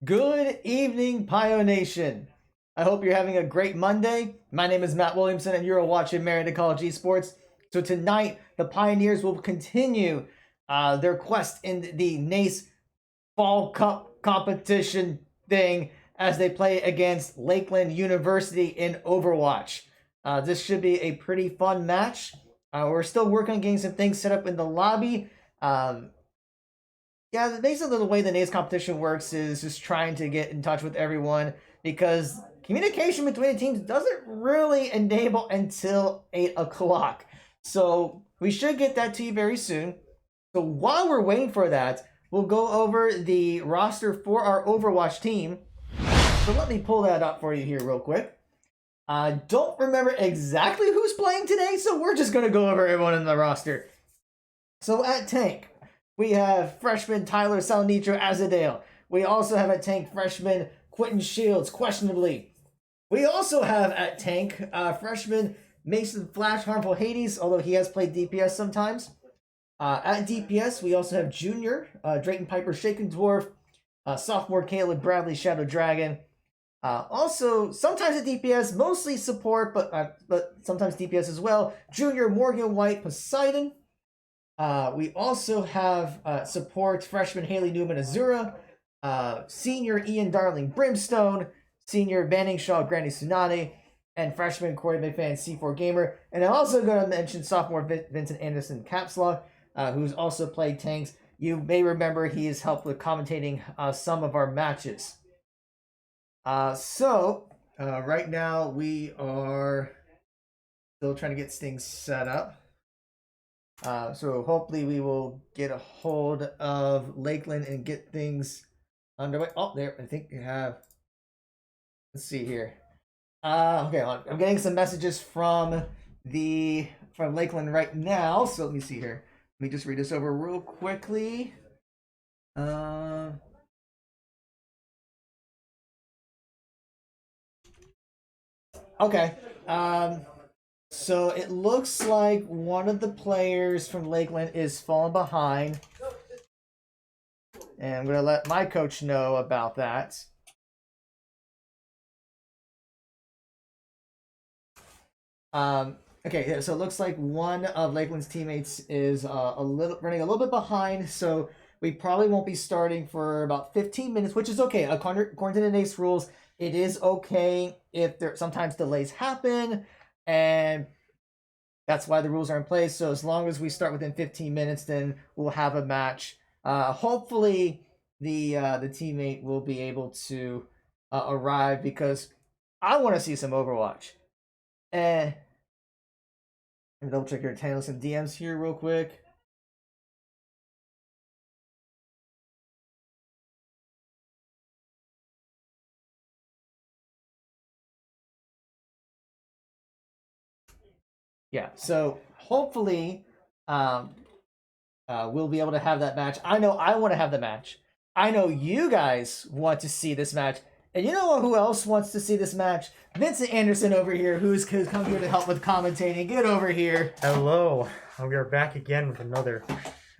Good evening, Pio Nation. I hope you're having a great Monday. My name is Matt Williamson, and you're watching Marietta College Esports. So tonight, the Pioneers will continue their quest in the NACE Fall Cup competition thing as they play against Lakeland University in Overwatch. This should be a pretty fun match. We're still working on getting some things set up in the lobby. Yeah, basically the way the NACE competition works is just trying to get in touch with everyone because communication between the teams doesn't really enable until 8 o'clock. So we should get that to you very soon. So while we're waiting for that, we'll go over the roster for our Overwatch team. So let me pull that up for you here real quick. I don't remember exactly who's playing today, so we're just going to go over everyone in the roster. So at tank, we have freshman Tyler Salnitro Azadale. We also have at tank freshman Quentin Shields, questionably. We also have at tank freshman Mason Flash Harmful Hades, although he has played DPS sometimes. At DPS, we also have junior Drayton Piper Shaken Dwarf, sophomore Caleb Bradley Shadow Dragon. Also, sometimes at DPS, mostly support, but sometimes DPS as well. Junior Morgan White Poseidon. We also have support freshman Haley Newman Azura, senior Ian Darling Brimstone, senior Banning Shaw Granny Tsunade, and freshman Corey McFan C4 Gamer. And I'm also going to mention sophomore Vincent Anderson Capslock, who's also played tanks. You may remember he has helped with commentating some of our matches. So right now we are still trying to get things set up. So hopefully we will get a hold of Lakeland and get things underway. Oh, there, I think you have. Let's see here. Okay, I'm getting some messages from Lakeland right now. So let me see here. Let me just read this over real quickly. Okay. So it looks like one of the players from Lakeland is falling behind. And I'm going to let my coach know about that. Okay, so it looks like one of Lakeland's teammates is running a little bit behind, so we probably won't be starting for about 15 minutes, which is okay. According to the NACE rules, it is okay if sometimes delays happen, and that's why the rules are in place. So as long as we start within 15 minutes, then we'll have a match. Hopefully, the teammate will be able to arrive because I want to see some Overwatch. Let me double check your channels and DMs here real quick. Yeah, so hopefully we'll be able to have that match. I know I want to have the match. I know you guys want to see this match. And you know who else wants to see this match? Vincent Anderson over here, who's come here to help with commentating. Get over here. Hello. We are back again with another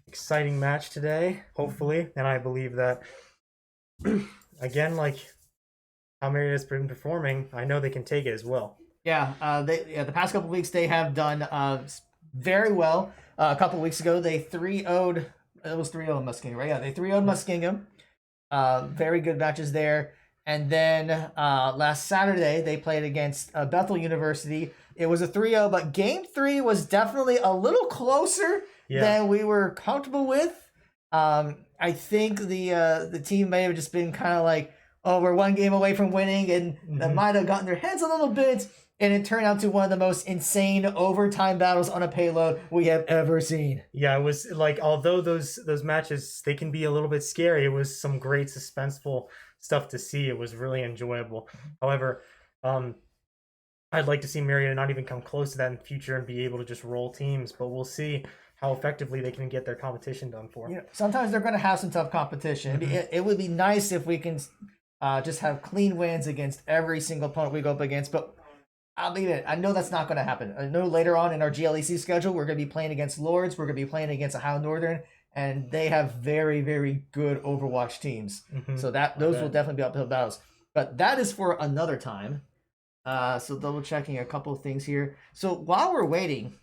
exciting match today, hopefully. And I believe that, again, like how Marietta has been performing, I know they can take it as well. Yeah, the past couple weeks they have done very well. A couple weeks ago they 3-0'd. It was 3-0 Muskingum, right? Yeah, they 3-0'd Muskingum. Very good matches there. And then last Saturday they played against Bethel University. It was a 3-0, but Game 3 was definitely a little closer than we were comfortable with. I think the team may have just been kind of like, oh, we're one game away from winning, and that might have gotten their heads a little bit. And it turned out to one of the most insane overtime battles on a payload we have ever seen. Yeah, it was like, although those matches, they can be a little bit scary, it was some great suspenseful stuff to see. It was really enjoyable. However, I'd like to see Marietta not even come close to that in the future and be able to just roll teams, but we'll see how effectively they can get their competition done for. Yeah, sometimes they're going to have some tough competition. It would be nice if we can just have clean wins against every single opponent we go up against, but I'll leave it. I know that's not going to happen. I know later on in our GLEC schedule, we're going to be playing against Lords. We're going to be playing against Ohio Northern. and they have very, very good Overwatch teams. So those will definitely be uphill battles. But that is for another time. So double checking a couple of things here. So while we're waiting,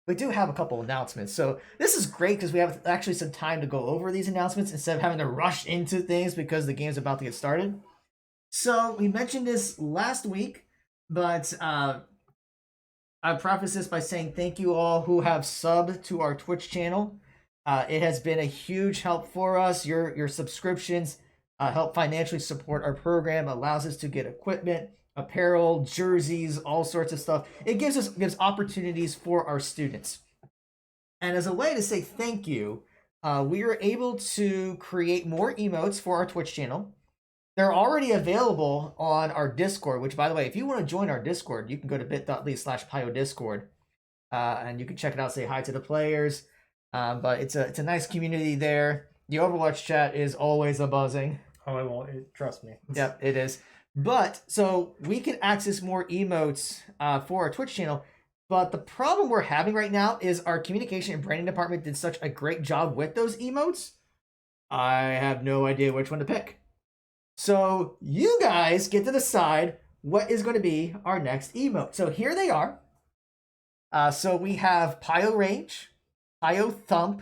we do have a couple announcements. So this is great because we have actually some time to go over these announcements instead of having to rush into things because the game's about to get started. So we mentioned this last week, but I preface this by saying thank you all who have subbed to our Twitch channel. It has been a huge help for us. Your subscriptions help financially support our program, allows us to get equipment, apparel, jerseys, all sorts of stuff. It gives opportunities for our students. And as a way to say thank you, we were able to create more emotes for our Twitch channel. They're already available on our Discord, which, by the way, if you want to join our Discord, you can go to bit.ly/pyodiscord, and you can check it out, say hi to the players. But it's a nice community there. The Overwatch chat is always a buzzing. Oh, it won't. Trust me. Yep, it is. But, so we can access more emotes for our Twitch channel. But the problem we're having right now is our communication and branding department did such a great job with those emotes. I have no idea which one to pick. So you guys get to decide what is going to be our next emote. So here they are. So we have Pyo Rage, Pyo Thump,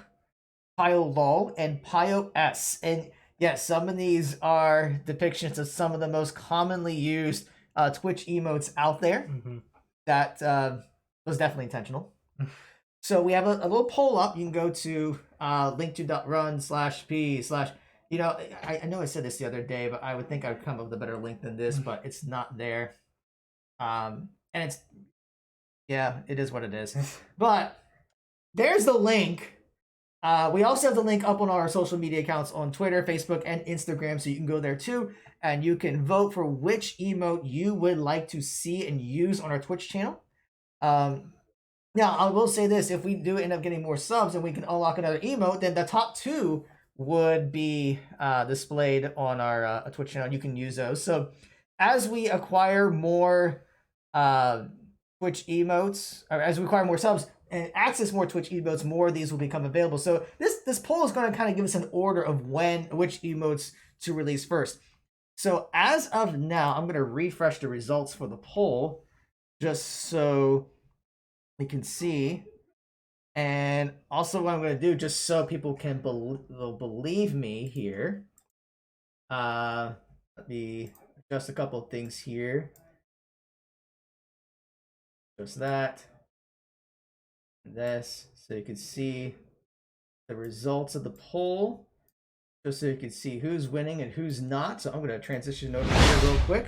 Pyo Lol, and Pyo S. And yes, some of these are depictions of some of the most commonly used Twitch emotes out there. That was definitely intentional. So we have a little poll up. You can go to link2.run/p/ you know, I know I said this the other day, but I would think I'd come up with a better link than this, but it's not there. And it's, yeah, it is what it is. But there's the link. We also have the link up on our social media accounts on Twitter, Facebook, and Instagram, so you can go there too, and you can vote for which emote you would like to see and use on our Twitch channel. Now, I will say this, if we do end up getting more subs and we can unlock another emote, then the top two would be displayed on our Twitch channel. You can use those. So as we acquire more Twitch emotes, or as we acquire more subs and access more Twitch emotes, more of these will become available. So this poll is going to kind of give us an order of which emotes to release first. So as of now, I'm going to refresh the results for the poll just so we can see. And also what I'm going to do, just so people can believe me here, let me adjust a couple of things here. Just that. And this, so you can see the results of the poll, just so you can see who's winning and who's not. So I'm going to transition over here real quick.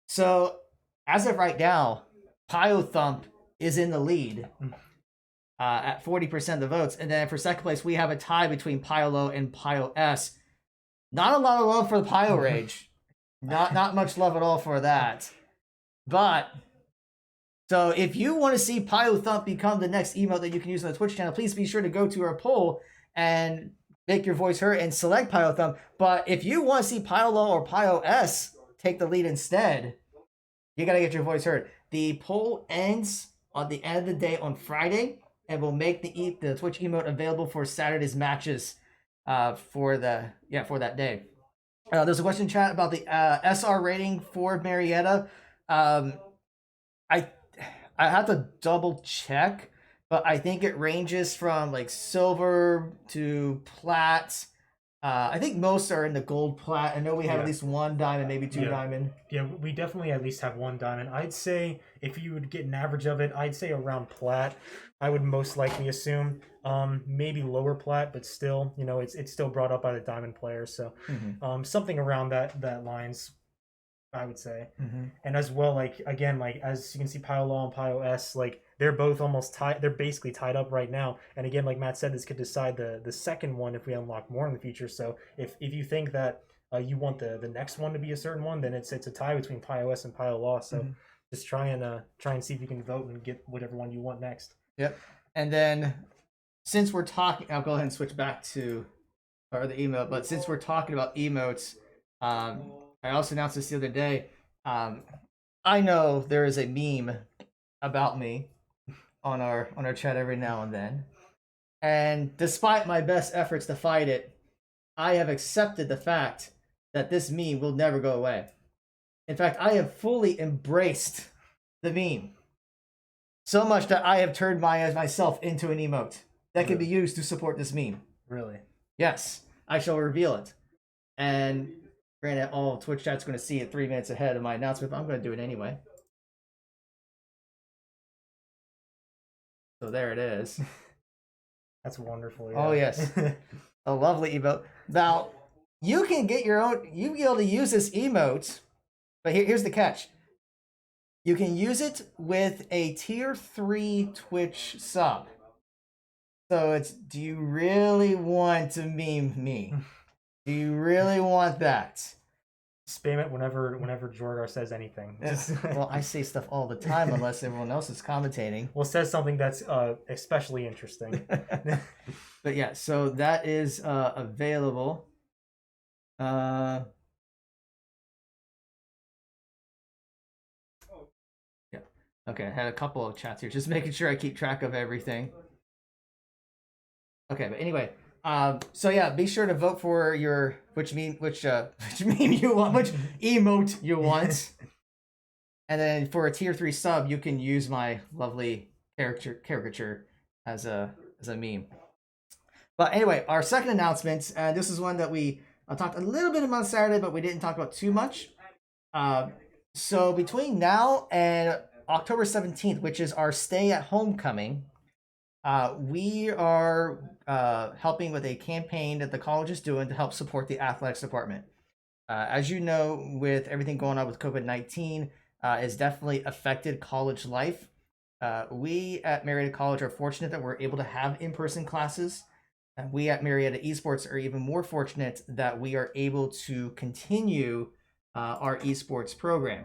So as of right now, Pyo Thump is in the lead. At 40% of the votes. And then for second place, we have a tie between Pyo Low and Pyo S. Not a lot of love for the Pyo Rage. Not much love at all for that. But, so if you want to see Pyo Thump become the next emote that you can use on the Twitch channel, please be sure to go to our poll and make your voice heard and select Pyo Thump. But if you want to see Pyo Low or Pyo S take the lead instead, you got to get your voice heard. The poll ends on the end of the day on Friday. And we'll make the Twitch emote available for Saturday's matches for that day. There's a question in chat about the SR rating for Marietta. I have to double check, but I think it ranges from like silver to plat. I think most are in the gold plat. I know we have at least one diamond, maybe two diamond. Yeah, we definitely at least have one diamond. I'd say if you would get an average of it, I'd say around plat. I would most likely assume maybe lower plat, but still, you know, it's still brought up by the diamond players. So something around that lines, I would say. And as well, like again, like as you can see, Pyo Low and Pyo S, like they're both almost tied. They're basically tied up right now. And again, like Matt said, this could decide the second one if we unlock more in the future. So if you think that you want the next one to be a certain one, then it's a tie between Pyo S and Pyo Low. So just try and see if you can vote and get whatever one you want next. Yep. And then since we're talking, I'll go ahead and switch back to our other emote. But since we're talking about emotes, I also announced this the other day. I know there is a meme about me on our chat every now and then. And despite my best efforts to fight it, I have accepted the fact that this meme will never go away. In fact, I have fully embraced the meme. So much that I have turned myself into an emote that can be used to support this meme. Really? Yes, I shall reveal it. And granted, all Twitch chat's going to see it 3 minutes ahead of my announcement, but I'm going to do it anyway. So there it is. That's wonderful. Yeah. Oh, yes. A lovely emote. Now, you can get your own, you'll be able to use this emote, but here's the catch. You can use it with a tier 3 Twitch sub. So it's, do you really want to meme me? Do you really want that? Spam it whenever Jorgar says anything. Well, I say stuff all the time unless everyone else is commentating. Well, says something that's especially interesting. But yeah, so that is available. Yeah. Okay, I had a couple of chats here, just making sure I keep track of everything. Okay, but anyway, so yeah, be sure to vote for your which meme you want, which emote you want, and then for a tier 3 sub, you can use my lovely caricature as a meme. But anyway, our second announcement, this is one that we talked a little bit about on Saturday, but we didn't talk about too much. So between now and October 17th, which is our stay at homecoming, we are helping with a campaign that the college is doing to help support the athletics department. As you know, with everything going on with COVID-19, it's definitely affected college life. We at Marietta College are fortunate that we're able to have in-person classes. And we at Marietta Esports are even more fortunate that we are able to continue our esports program.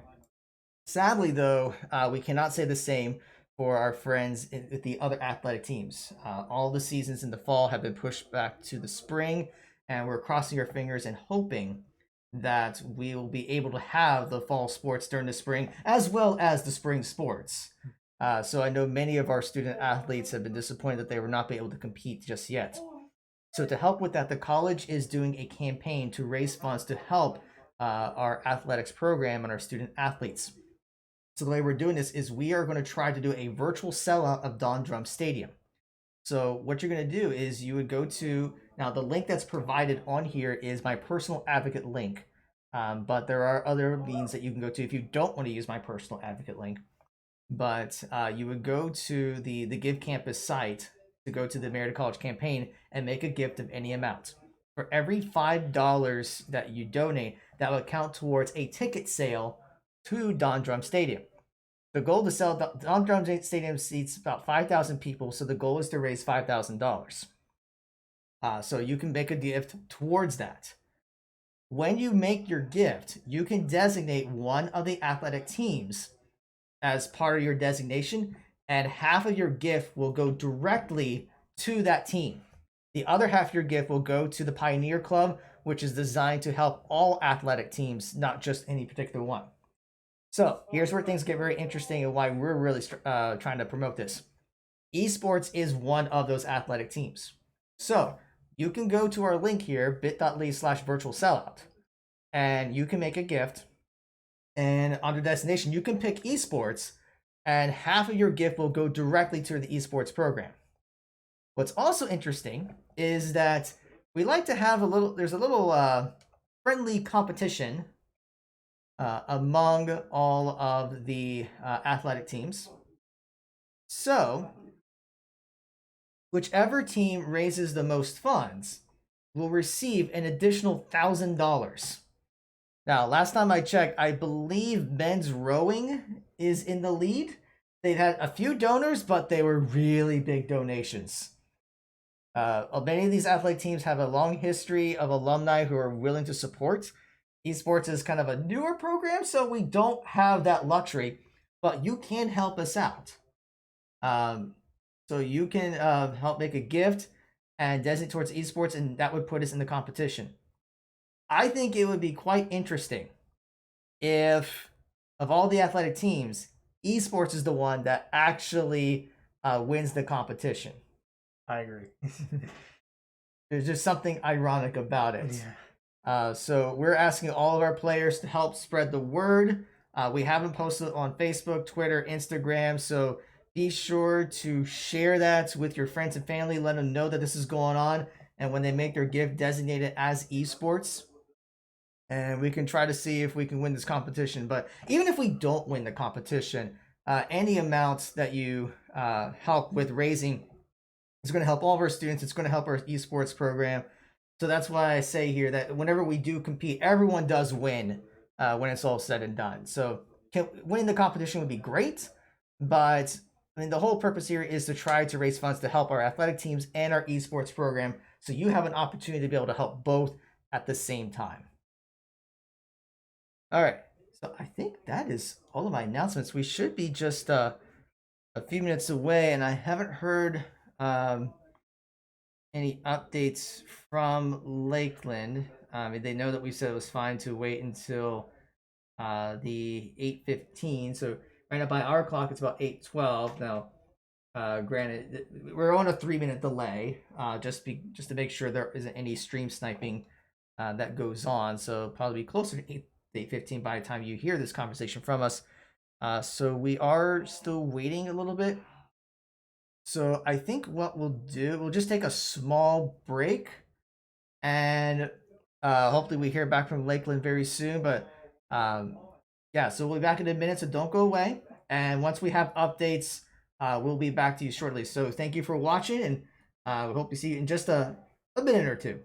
Sadly, though, we cannot say the same for our friends with the other athletic teams. All the seasons in the fall have been pushed back to the spring, and we're crossing our fingers and hoping that we will be able to have the fall sports during the spring, as well as the spring sports. So I know many of our student athletes have been disappointed that they will not be able to compete just yet. So to help with that, the college is doing a campaign to raise funds to help our athletics program and our student athletes. So the way we're doing this is we are going to try to do a virtual sellout of Don Drum Stadium. So what you're going to do is you would go to, now the link that's provided on here is my personal advocate link. But there are other means that you can go to if you don't want to use my personal advocate link. But you would go to the Give Campus site to go to the Marietta College campaign and make a gift of any amount. For every $5 that you donate, that will count towards a ticket sale to Don Drum Stadium. The goal to sell Don Drum Stadium seats about 5,000 people, so the goal is to raise $5,000. So you can make a gift towards that. When you make your gift, you can designate one of the athletic teams as part of your designation, and half of your gift will go directly to that team. The other half of your gift will go to the Pioneer Club, which is designed to help all athletic teams, not just any particular one. So here's where things get very interesting and why we're really trying to promote this. Esports is one of those athletic teams. So you can go to our link here, bit.ly/virtual sellout, and you can make a gift. And under destination, you can pick esports, and half of your gift will go directly to the esports program. What's also interesting is that we like to have there's a little friendly competition among all of the athletic teams. So, whichever team raises the most funds will receive an additional $1,000. Now, last time I checked, I believe men's rowing is in the lead. They've had a few donors, but they were really big donations. Many of these athletic teams have a long history of alumni who are willing to support. Esports is kind of a newer program, so we don't have that luxury, but you can help us out. So you can help make a gift and designate towards esports, and that would put us in the competition. I think it would be quite interesting if, of all the athletic teams, esports is the one that actually wins the competition. I agree. There's just something ironic about it. Yeah. So we're asking all of our players to help spread the word. We haven't posted on Facebook, Twitter, Instagram, so be sure to share that with your friends and family. Let them know that this is going on, and when they make their gift, designate it as esports. And we can try to see if we can win this competition. But even if we don't win the competition, any amounts that you help with raising is going to help all of our students. It's going to help our esports program. So that's why I say here that whenever we do compete, everyone does win when it's all said and done. So winning the competition would be great, but I mean the whole purpose here is to try to raise funds to help our athletic teams and our esports program. So you have an opportunity to be able to help both at the same time. All right. So I think that is all of my announcements. We should be just a few minutes away, and I haven't heard any updates from Lakeland. They know that we said it was fine to wait until the 8:15. So right now by our clock, it's about 8:12. Now, granted, we're on a 3-minute delay, just to make sure there isn't any stream sniping that goes on. So probably closer to 8:15 by the time you hear this conversation from us. So we are still waiting a little bit. So I think what we'll do, we'll just take a small break, and hopefully we hear back from Lakeland very soon. But yeah, so we'll be back in a minute, so don't go away. And once we have updates, we'll be back to you shortly. So thank you for watching, and we hope to see you in just a minute or two.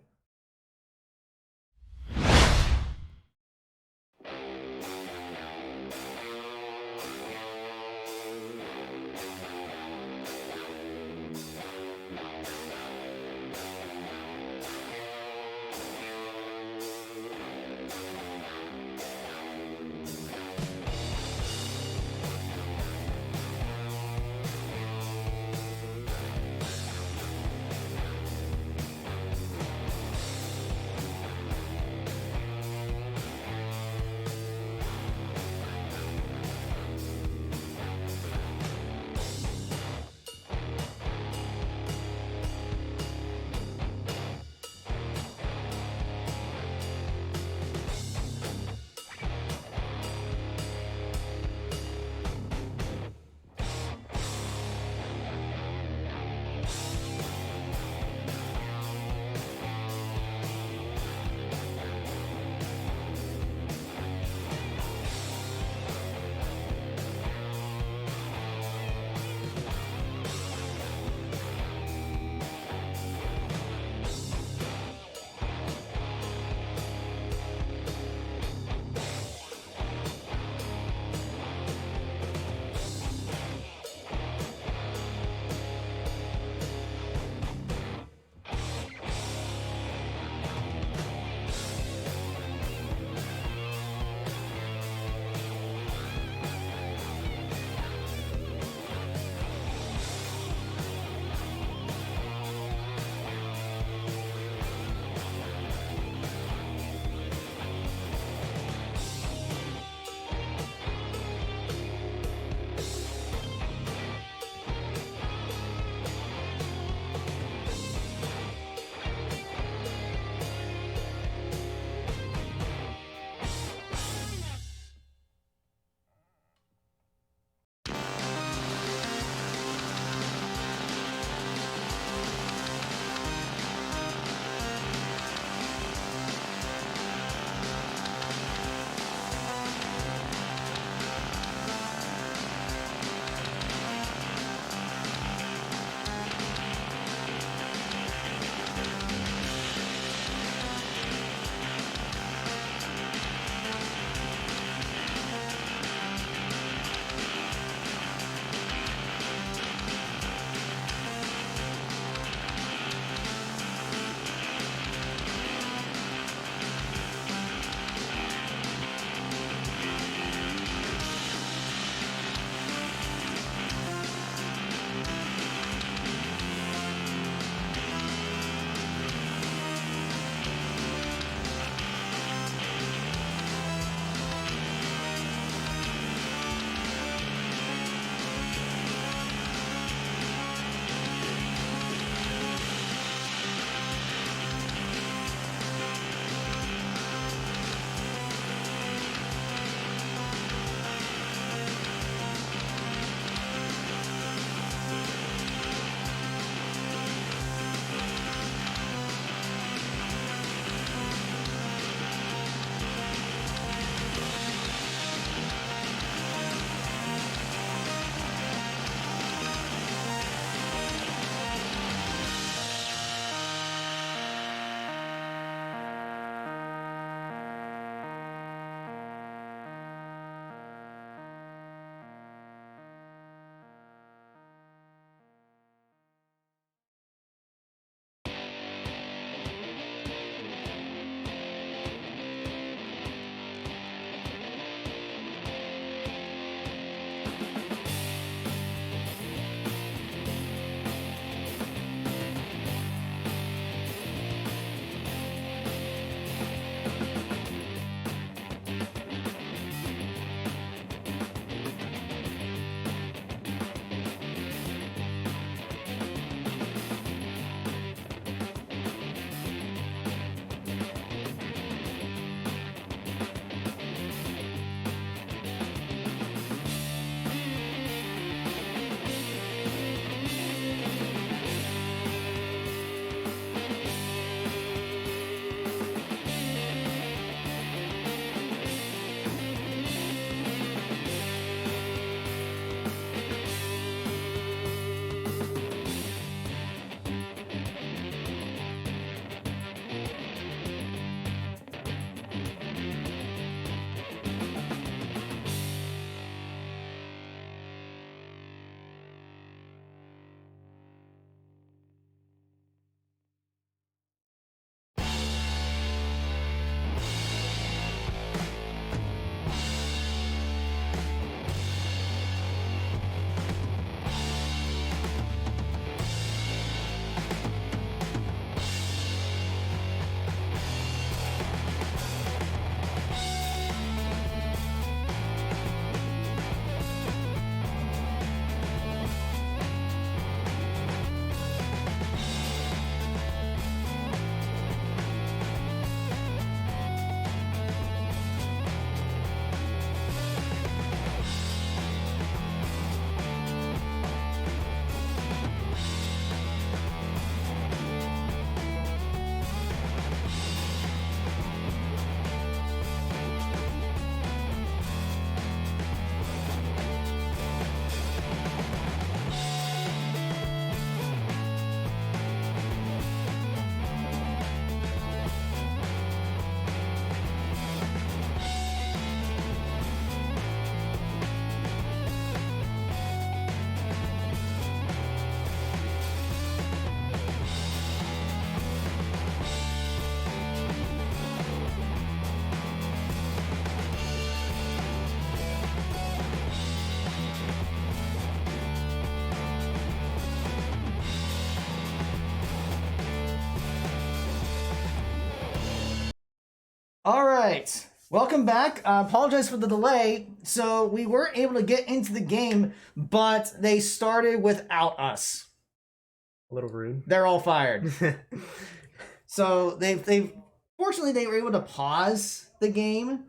All right. Welcome back. Apologize for the delay. So we weren't able to get into the game, but they started without us. A little rude. They're all fired. So they've fortunately they were able to pause the game,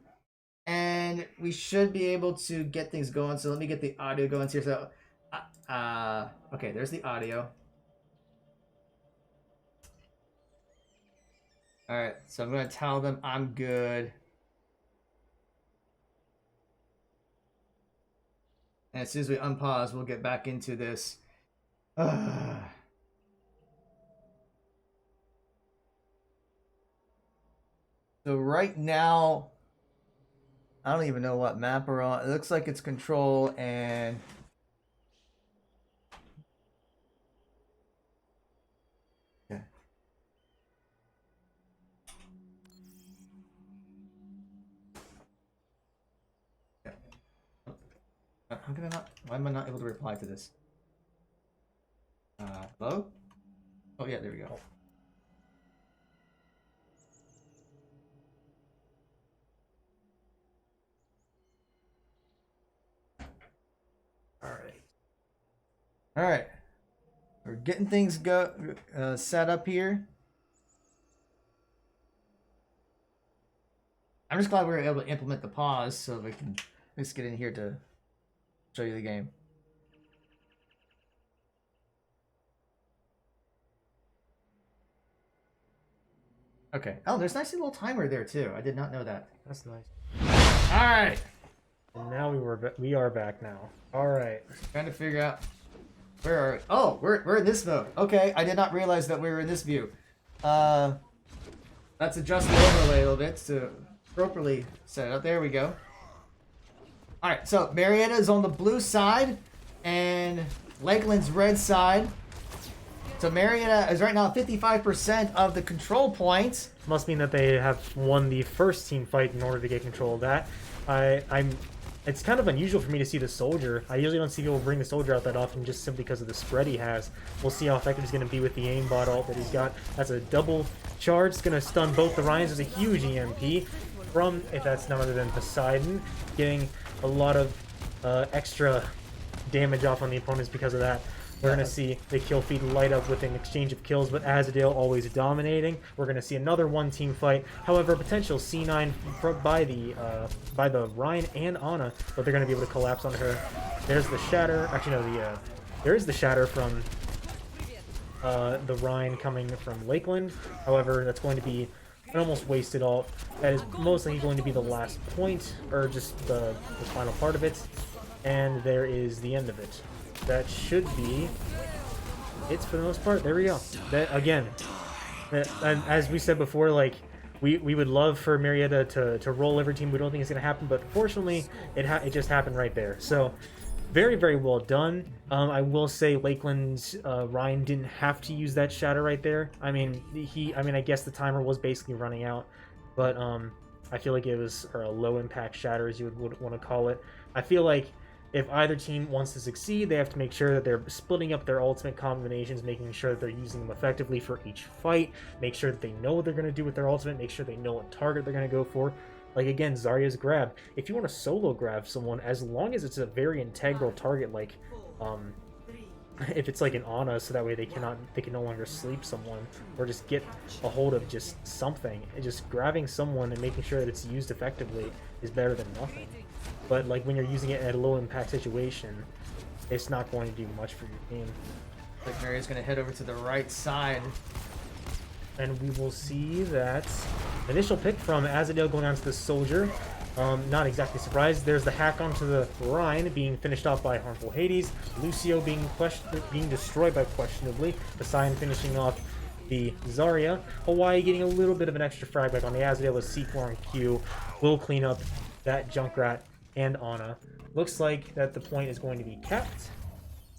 and we should be able to get things going. So let me get the audio going here. So, okay, there's the audio. All right, so I'm gonna tell them I'm good. And as soon as we unpause, we'll get back into this. So right now, I don't even know what map we're on. It looks like it's control and... Okay. How can I not? Why am I not able to reply to this? Hello? Oh yeah, there we go. All right. We're getting things set up here. I'm just glad we were able to implement the pause so we can just get in here to show you the game. Okay. Oh, there's a nice little timer there too. I did not know that. That's nice. All right. And now we are back now. All right. Trying to figure out where are we? Oh, we're in this mode. Okay, I did not realize that we were in this view. Let's adjust the overlay a little bit to properly set it up. There we go. All right, so Marietta is on the blue side, and Lakeland's red side. So Marietta is right now at 55% of the control points. Must mean that they have won the first team fight in order to get control of that. It's kind of unusual for me to see the soldier. I usually don't see people bring the soldier out that often just simply because of the spread he has. We'll see how effective he's going to be with the aimbot ult that he's got. That's a double charge. It's going to stun both the Ryans. There's a huge EMP from, if that's none other than Poseidon, getting a lot of extra damage off on the opponents because of that. We're going to see the kill feed light up with an exchange of kills, but Azadale always dominating. We're going to see another one-team fight. However, potential C9 by the Ryan and Ana, but they're going to be able to collapse on her. There's the shatter. Actually, no, there is the shatter from the Ryan coming from Lakeland. However, that's going to be an almost wasted ult. That is mostly going to be the last point, or just the final part of it. And there is the end of it. That should be it for the most part. There we go. That again, and as we said before, like we would love for Marietta to roll every team. We don't think it's gonna happen, but fortunately, it just happened right there. So very, very well done. I will say Lakeland's Ryan didn't have to use that shatter right there. I mean, I guess the timer was basically running out, but I feel like it was a low impact shatter, as you would want to call it. I feel like if either team wants to succeed, they have to make sure that they're splitting up their ultimate combinations, making sure that they're using them effectively for each fight, make sure that they know what they're going to do with their ultimate, make sure they know what target they're going to go for. Like, again, Zarya's grab. If you want to solo grab someone, as long as it's a very integral target, like, if it's like an Ana, so that way they can no longer sleep someone, or just get a hold of just something. Just grabbing someone and making sure that it's used effectively is better than nothing. But like when you're using it at a low impact situation, it's not going to do much for your team. Like Maria's gonna head over to the right side. And we will see that initial pick from Azadale going on to the soldier. Not exactly surprised. There's the hack onto the Rhine being finished off by Harmful Hades. Lucio being destroyed by questionably. Poseidon finishing off the Zarya. Hawaii getting a little bit of an extra frag back on the Azadale with C4 and Q. Will clean up that Junkrat and Ana. Looks like that the point is going to be kept.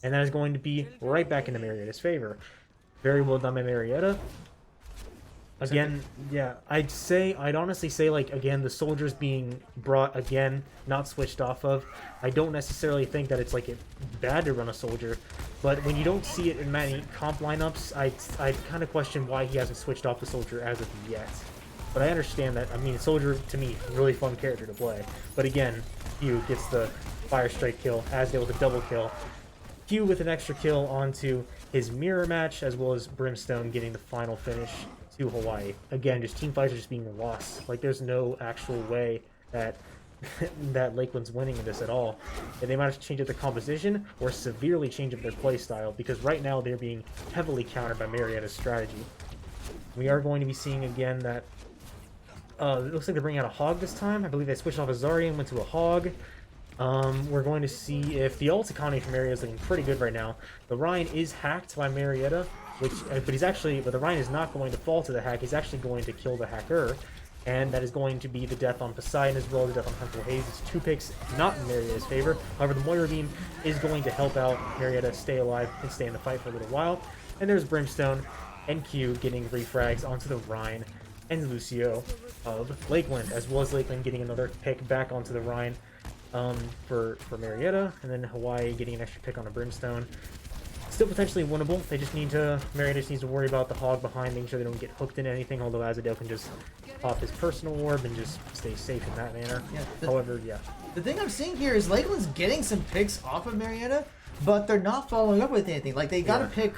And that is going to be right back into Marietta's favor. Very well done by Marietta. Again, yeah, I'd honestly say, like, again, the soldiers being brought again, not switched off of. I don't necessarily think that it's, like, bad to run a soldier, but when you don't see it in many comp lineups, I'd kind of question why he hasn't switched off the soldier as of yet. But I understand that. I mean, Soldier, to me, really fun character to play. But again, Q gets the Fire Strike kill, Asdale with a double kill. Q with an extra kill onto his mirror match, as well as Brimstone getting the final finish to Hawaii. Again, just team fights are just being lost. Like, there's no actual way that that Lakeland's winning in this at all. And they might have to change up their composition or severely change up their play style, because right now they're being heavily countered by Marietta's strategy. We are going to be seeing again that it looks like they're bringing out a Hog this time. I believe they switched off a Zarya and went to a Hog. We're going to see if the ult economy for Marietta is looking pretty good right now. The Ryan is hacked by Marietta, but the Ryan is not going to fall to the hack. He's actually going to kill the hacker, and that is going to be the death on Poseidon as well as the death on Harmful Haze. It's 2 picks not in Marietta's favor. However, the Moira Beam is going to help out Marietta stay alive and stay in the fight for a little while. And there's Brimstone and Q getting refrags onto the Rhine and Lucio of Lakeland, as well as Lakeland getting another pick back onto the Rhine for Marietta, and then Hawaii getting an extra pick on a Brimstone. Still potentially winnable. They just need to, Marietta just needs to worry about the Hog behind, making sure they don't get hooked into anything, although Azadale can just pop his personal orb and just stay safe in that manner. Yeah, however, yeah. The thing I'm seeing here is Lakeland's getting some picks off of Marietta, but they're not following up with anything. Like, they got a pick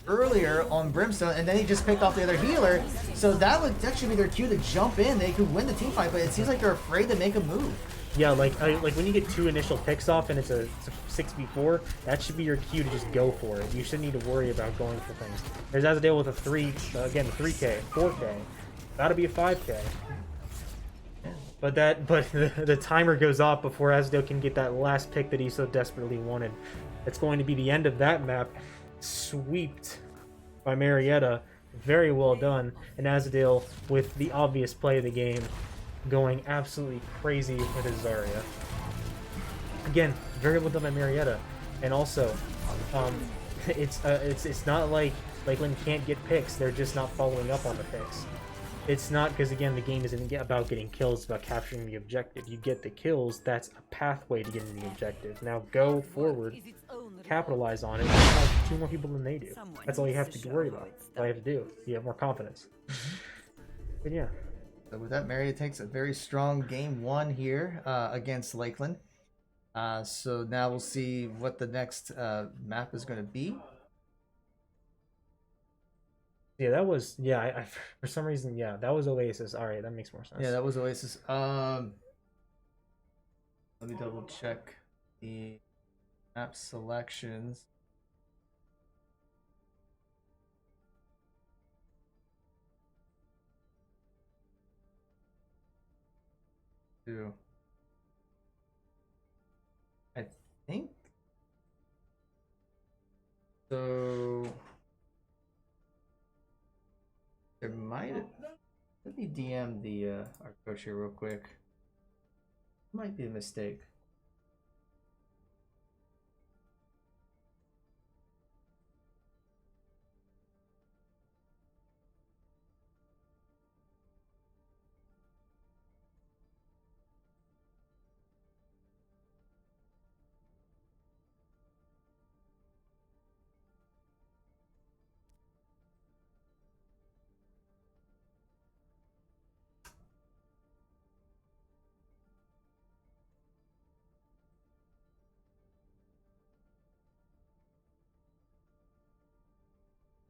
earlier on Brimstone, and then he just picked off the other healer, so that should be their cue to jump in. They could win the team fight, but it seems like they're afraid to make a move. Yeah, like when you get 2 initial picks off and it's a 6v4, that should be your cue to just go for it. You shouldn't need to worry about going for things. There's Azadale with a 3K, 4K, gotta be a 5K. But the timer goes off before Azadale can get that last pick that he so desperately wanted. It's going to be the end of that map, sweeped by Marietta. Very well done, and Azadale with the obvious play of the game, going absolutely crazy with his Zarya. Again, very well done by Marietta, and also, it's not like Lakeland can't get picks. They're just not following up on the picks. It's not because, again, the game isn't about getting kills. It's about capturing the objective. You get the kills. That's a pathway to getting the objective. Now go forward, capitalize on it, and have 2 more people than they do. That's all you have to worry about. That's all you have to do. You have more confidence. But yeah. So with that, Marietta takes a very strong game 1 here against Lakeland. So now we'll see what the next map is going to be. Yeah, that was, I for some reason, that was Oasis. All right, that makes more sense. Yeah, that was Oasis. Let me double check the map selections. I think so. There might. Let me DM the our coach here real quick. Might be a mistake.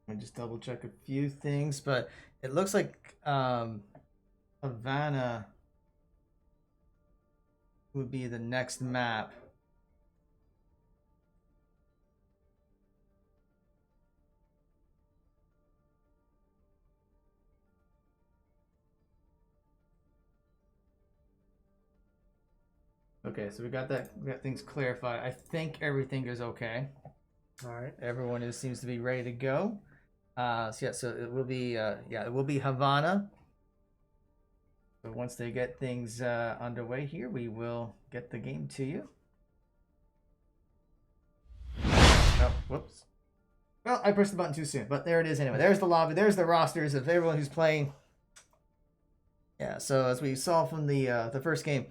Let me just double check a few things, but it looks like Havana would be the next map. Okay, so we got things clarified. I think everything is okay. All right, everyone seems to be ready to go. So it will be it will be Havana. So once they get things underway here, we will get the game to you. Oh, whoops. Well, I pressed the button too soon, but there it is anyway. There's the lobby. There's the rosters of everyone who's playing. Yeah, so as we saw from the first game,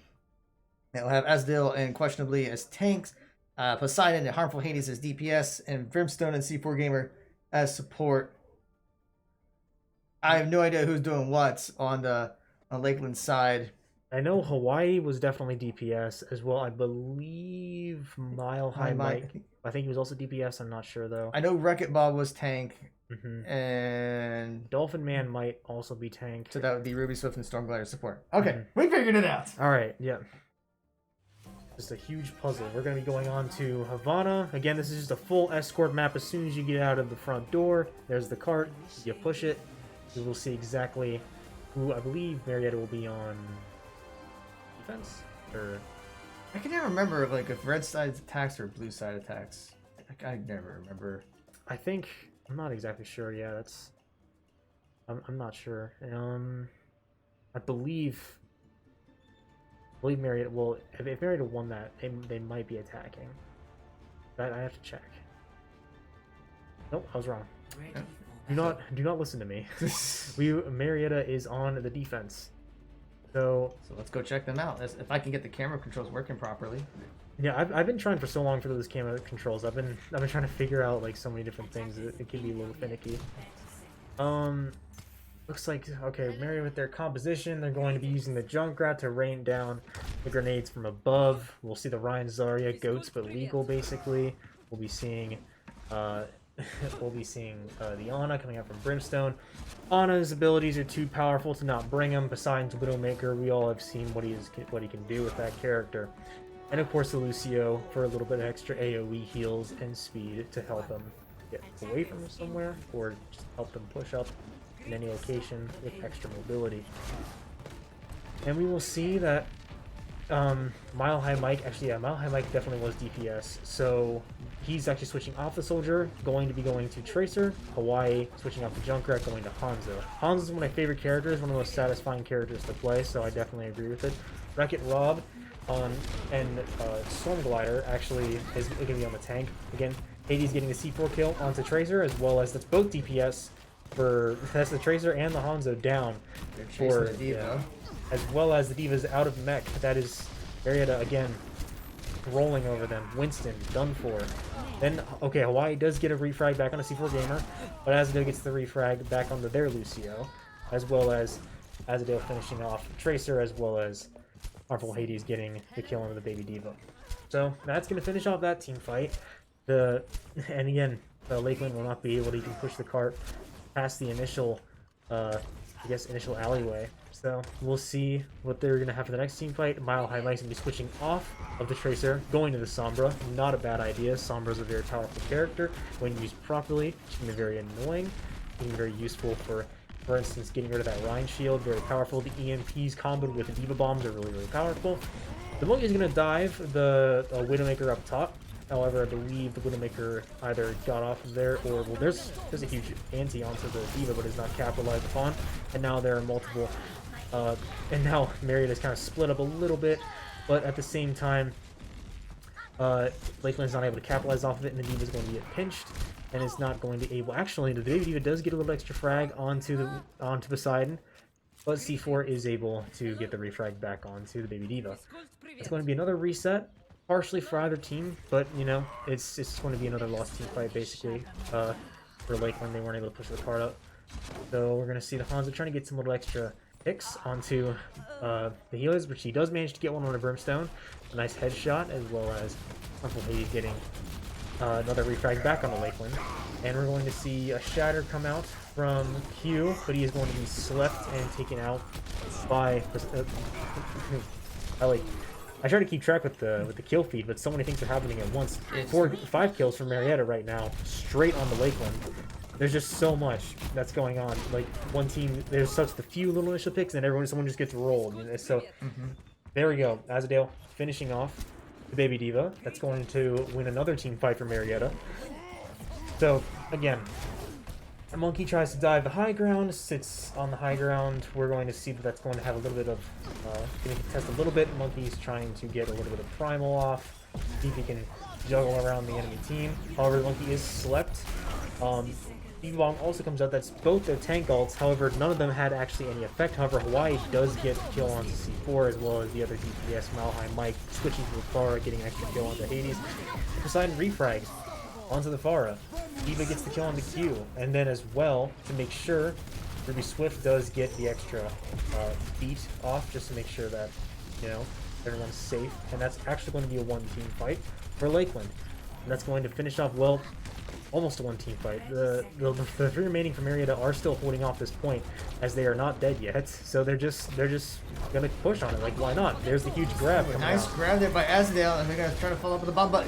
we'll have Asdil and Questionably as tanks, Poseidon and Harmful Hades as DPS, and Brimstone and C4 Gamer as support. I have no idea who's doing what on Lakeland side. I know Hawaii was definitely DPS as well. I believe Mile High Mike. I think he was also DPS. I'm not sure though. I know Wreck-It Bob was tank, and Dolphin Man might also be tank. So that would be Ruby Swift and Stormglider support. Okay, we figured it out. All right, yeah. Just a huge puzzle. We're going to be going on to Havana. Again, this is just a full escort map. As soon as you get out of the front door, there's the cart. You push it. You will see exactly who I believe Marietta will be on defense. Or I can never remember like if red side attacks or blue side attacks. I never remember. I'm not exactly sure. Yeah, that's. I'm not sure. I believe Marietta. Well, if Marietta won that, they might be attacking. But I have to check. Nope, I was wrong. Do not listen to me. Marietta is on the defense. So let's go check them out. If I can get the camera controls working properly. Yeah, I've been trying for so long for those camera controls. I've been trying to figure out like so many different things. It can be a little finicky. Looks like okay, Marietta with their composition, they're going to be using the Junkrat to rain down the grenades from above. We'll see the Ryan Zarya goats, but legal basically. We'll be seeing the Ana coming out from Brimstone. Ana's abilities are too powerful to not bring him. Besides Widowmaker, we all have seen what he can do with that character. And of course the Lucio for a little bit of extra AoE heals and speed to help him get away from somewhere or just help them push up in any location with extra mobility. And we will see that Mile High Mike definitely was DPS, so he's actually switching off the soldier, going to Tracer. Hawaii switching off the Junkrat, going to Hanzo. Hanzo's one of my favorite characters, one of the most satisfying characters to play, so I definitely agree with it. Wreck-It Rob and Stormglider actually is going to be on the tank. Again, Hades getting the C4 kill onto Tracer, as well as that's both DPS that's the Tracer and the Hanzo down for the Diva. As well as the Diva's out of mech. That is Marietta again rolling over them. Winston done for. Then okay, Hawaii does get a refrag back on a C4 Gamer, but Azadale gets the refrag back onto their Lucio, as well as Azadale finishing off Tracer, as well as Harmful Hades getting the kill on the Baby Diva. So that's going to finish off that team fight. And again, Lakeland will not be able to even push the cart past the initial, initial alleyway. So we'll see what they're going to have for the next team fight. Mile High Mike's going to be switching off of the Tracer, going to the Sombra. Not a bad idea. Sombra's a very powerful character. When used properly, it can be very annoying. It can be very useful for instance, getting rid of that Rhine shield. Very powerful. The EMPs comboed with the Diva Bombs are really, really powerful. The Monkey is going to dive the Widowmaker up top. However, I believe the Widowmaker either got off of there or, well, there's a huge anti onto the Diva, but is not capitalized upon. And now there are multiple, and now Marietta is kind of split up a little bit, but at the same time, Lakeland's not able to capitalize off of it, and the Diva is going to get pinched, and is not going to be able. Actually, the Baby Diva does get a little extra frag onto Poseidon, but C4 is able to get the refrag back onto the Baby Diva. It's going to be another reset. Partially for either team, but you know, it's going to be another lost team fight basically. For Lakeland, they weren't able to push the card up, so we're going to see the Hanzo trying to get some little extra picks onto the healers, which he does manage to get one on a Brimstone, a nice headshot, as well as Uncle Hades getting another refrag back on the Lakeland, and we're going to see a Shatter come out from Q, but he is going to be slept and taken out by. I try to keep track with the kill feed, but so many things are happening at once. 5 kills from Marietta right now, straight on the Lakeland. There's just so much that's going on. Like one team, there's such the few little initial picks, and someone just gets rolled. You know? So there we go. Azadale finishing off the Baby Diva. That's going to win another team fight for Marietta. So again, a Monkey tries to dive the high ground, sits on the high ground. We're going to see that that's going to have a little bit of, going to test a little bit. Monkey's trying to get a little bit of Primal off, see if he can juggle around the enemy team. However, Monkey is slept. Diva Bomb also comes out. That's both their tank ults. However, none of them had actually any effect. However, Hawaii does get a kill onto C4, as well as the other DPS, Mile High Mike, switching to the Pharah, getting an extra kill onto Hades. Poseidon refrags onto the Pharah. Diva gets the kill on the Q, and then as well, to make sure Ruby Swift does get the extra beat off just to make sure that, everyone's safe. And that's actually going to be a one-team fight for Lakeland. And that's going to finish off, well, almost a one-team fight. The three remaining from Marietta are still holding off this point, as they are not dead yet. So they're just gonna push on it. Like, why not? There's the huge grab. Nice grab there by Azadale, and they're gonna try to follow up with the bomb. But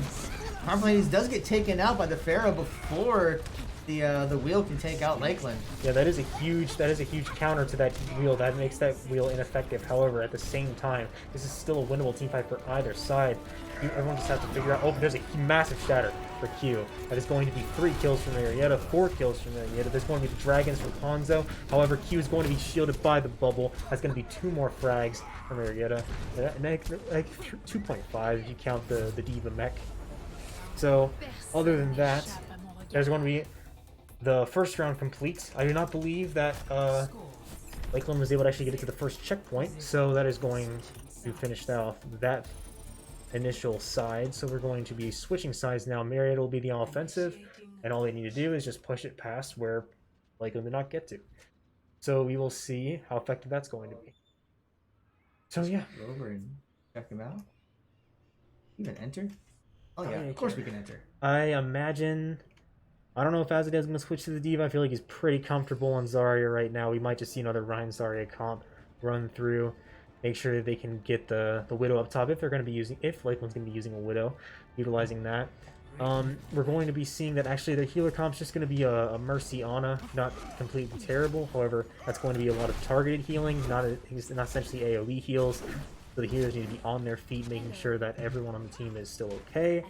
Harmonies does get taken out by the Pharaoh before the wheel can take out Lakeland. Yeah, that is a huge counter to that wheel. That makes that wheel ineffective. However, at the same time, this is still a winnable team fight for either side. Everyone just has to figure out. Oh, there's a massive shatter for Q. That is going to be 3 kills from Marietta, 4 kills from Marietta. There's going to be the Dragons from Hanzo. However, Q is going to be shielded by the bubble. That's going to be 2 more frags from Marietta. Like 2.5 if you count the Diva mech. So, other than that, there's going to be the first round complete. I do not believe that Lakeland was able to actually get it to the first checkpoint, so that is going to finish that off that initial side. So we're going to be switching sides now. Marietta will be the offensive, and all they need to do is just push it past where Lakeland did not get to. So we will see how effective that's going to be. So yeah. Go over and check him out. Even enter? Oh yeah, of course we can enter. I imagine... I don't know if Azadale is going to switch to the Diva. I feel like he's pretty comfortable on Zarya right now. We might just see another Ryan Zarya comp run through. Make sure that they can get the Widow up top if Lakeland's going to be using a Widow, utilizing that. We're going to be seeing that actually their healer comp's just going to be a Mercy Ana, not completely terrible. However, that's going to be a lot of targeted healing, not essentially AoE heals. So the healers need to be on their feet, making sure that everyone on the team is still okay.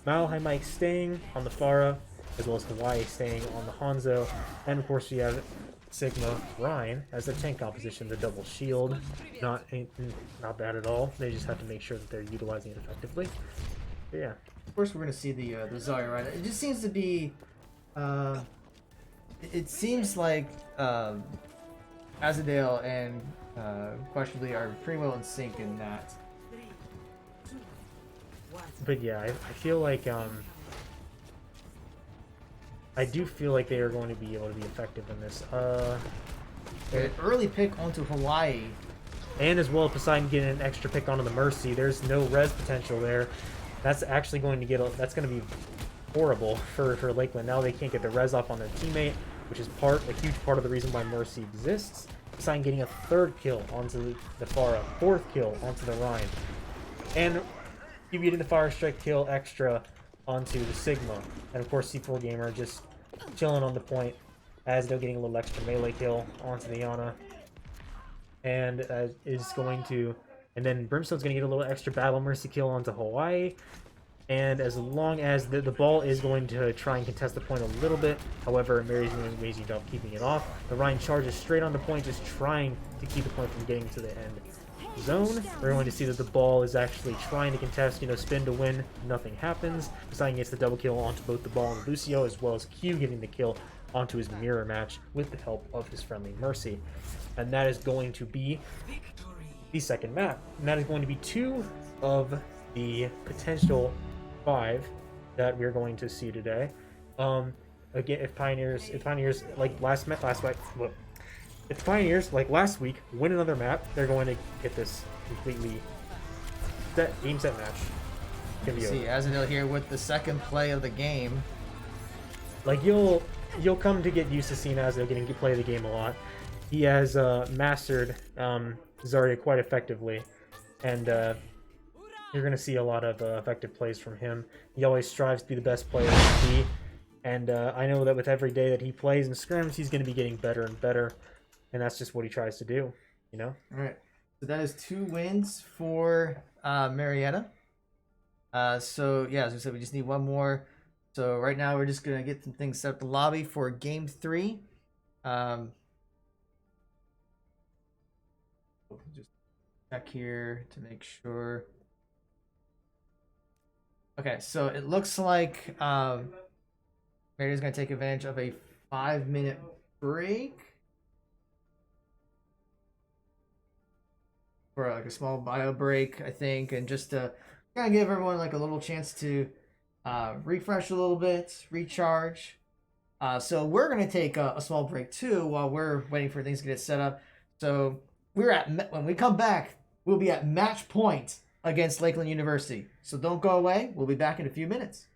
Malahai Mike staying on the Pharah, as well as Hawaii staying on the Hanzo. And of course we have Sigma Ryan as their tank composition, the double shield. Not bad at all. They just have to make sure that they're utilizing it effectively. But yeah. Of course we're going to see the Zarya right. It just seems to be... it seems like Azadale and questionably are pretty well in sync in that. But yeah, I feel like... I do feel like they are going to be able to be effective in this. An early pick onto Hawaii. And as well, Poseidon getting an extra pick onto the Mercy. There's no res potential there. That's actually going to that's going to be horrible for Lakeland. Now they can't get the res off on their teammate, which is a huge part of the reason why Mercy exists. Poseidon getting a 3rd kill onto the Pharah, 4th kill onto the Rhine. And you getting the Fire Strike kill extra onto the Sigma. And of course C4 Gamer just chilling on the point as they're getting a little extra melee kill onto the Ana. And and then Brimstone's going to get a little extra Battle Mercy kill onto Hawaii. And as long as the ball is going to try and contest the point a little bit, however, Mary's doing an amazing job keeping it off. The Rhine charges straight on the point, just trying to keep the point from getting to the end zone. We're going to see that the ball is actually trying to contest, spin to win. Nothing happens. Poseidon gets the double kill onto both the ball and Lucio, as well as Q getting the kill onto his mirror match with the help of his friendly Mercy. And that is going to be the second map. And that is going to be 2 of the potential 5 that we're going to see today. Again, if Pioneers like if Pioneers, like last week, win another map, they're going to get this completely game set match. Can be see Azadale here with the second play of the game. Like you'll come to get used to seeing Azadale getting to play the game a lot. He has mastered Zarya quite effectively, and you're going to see a lot of effective plays from him. He always strives to be the best player he can be, and I know that with every day that he plays in scrims, he's going to be getting better and better. And that's just what he tries to do, All right. So that is 2 wins for Marietta. So, yeah, as we said, we just need 1 more. So right now we're just going to get some things set up the lobby for Game 3. Just check here to make sure. Okay, so it looks like Marietta's going to take advantage of a 5-minute break. For like a small bio break, I think, and just to kind of give everyone like a little chance to refresh a little bit, recharge. So we're going to take a small break too while we're waiting for things to get set up. So when we come back, we'll be at match point against Lakeland University. So don't go away. We'll be back in a few minutes.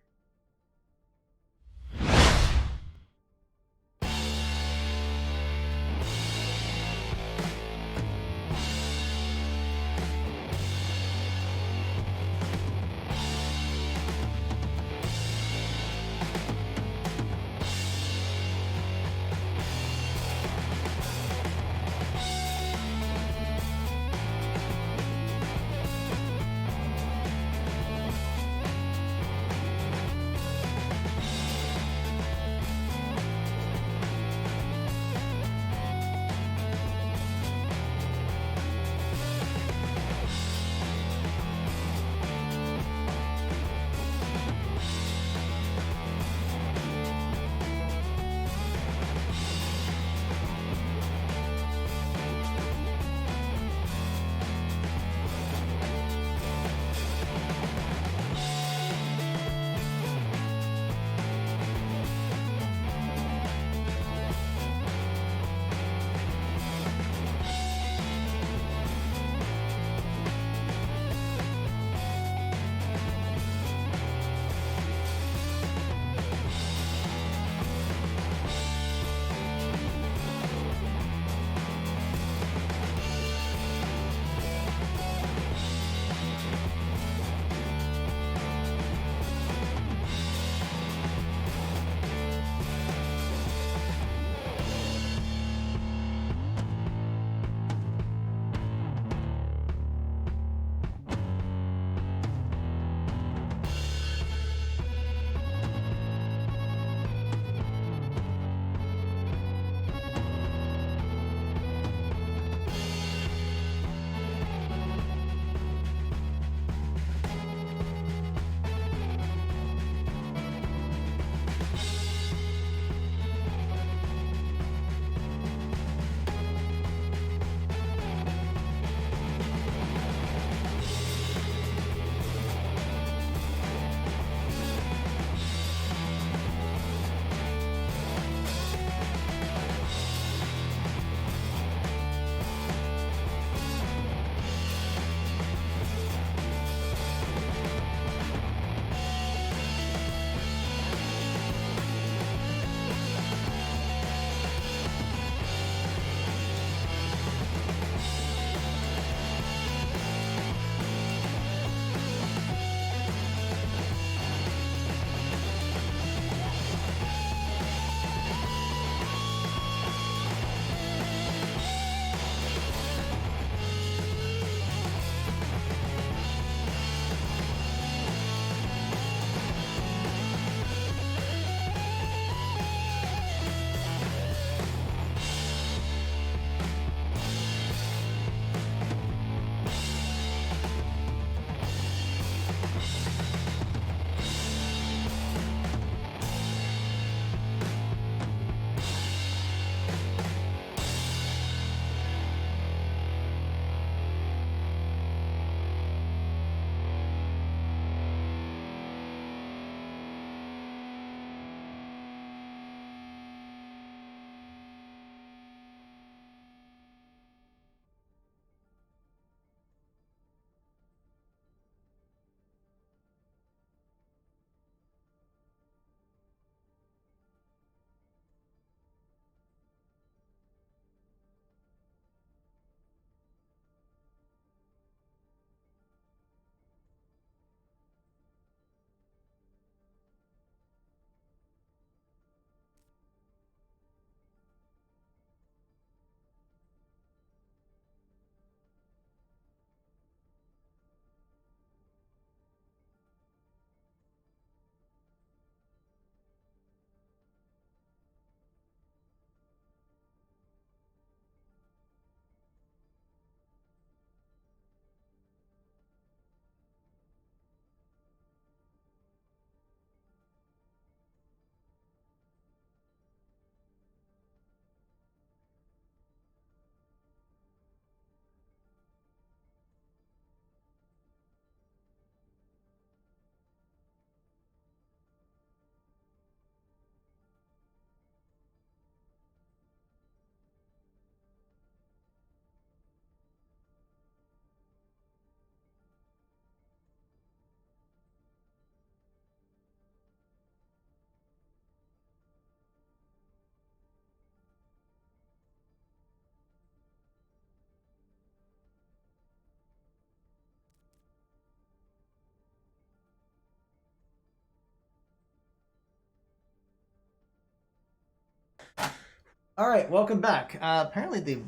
All right, welcome back. Apparently the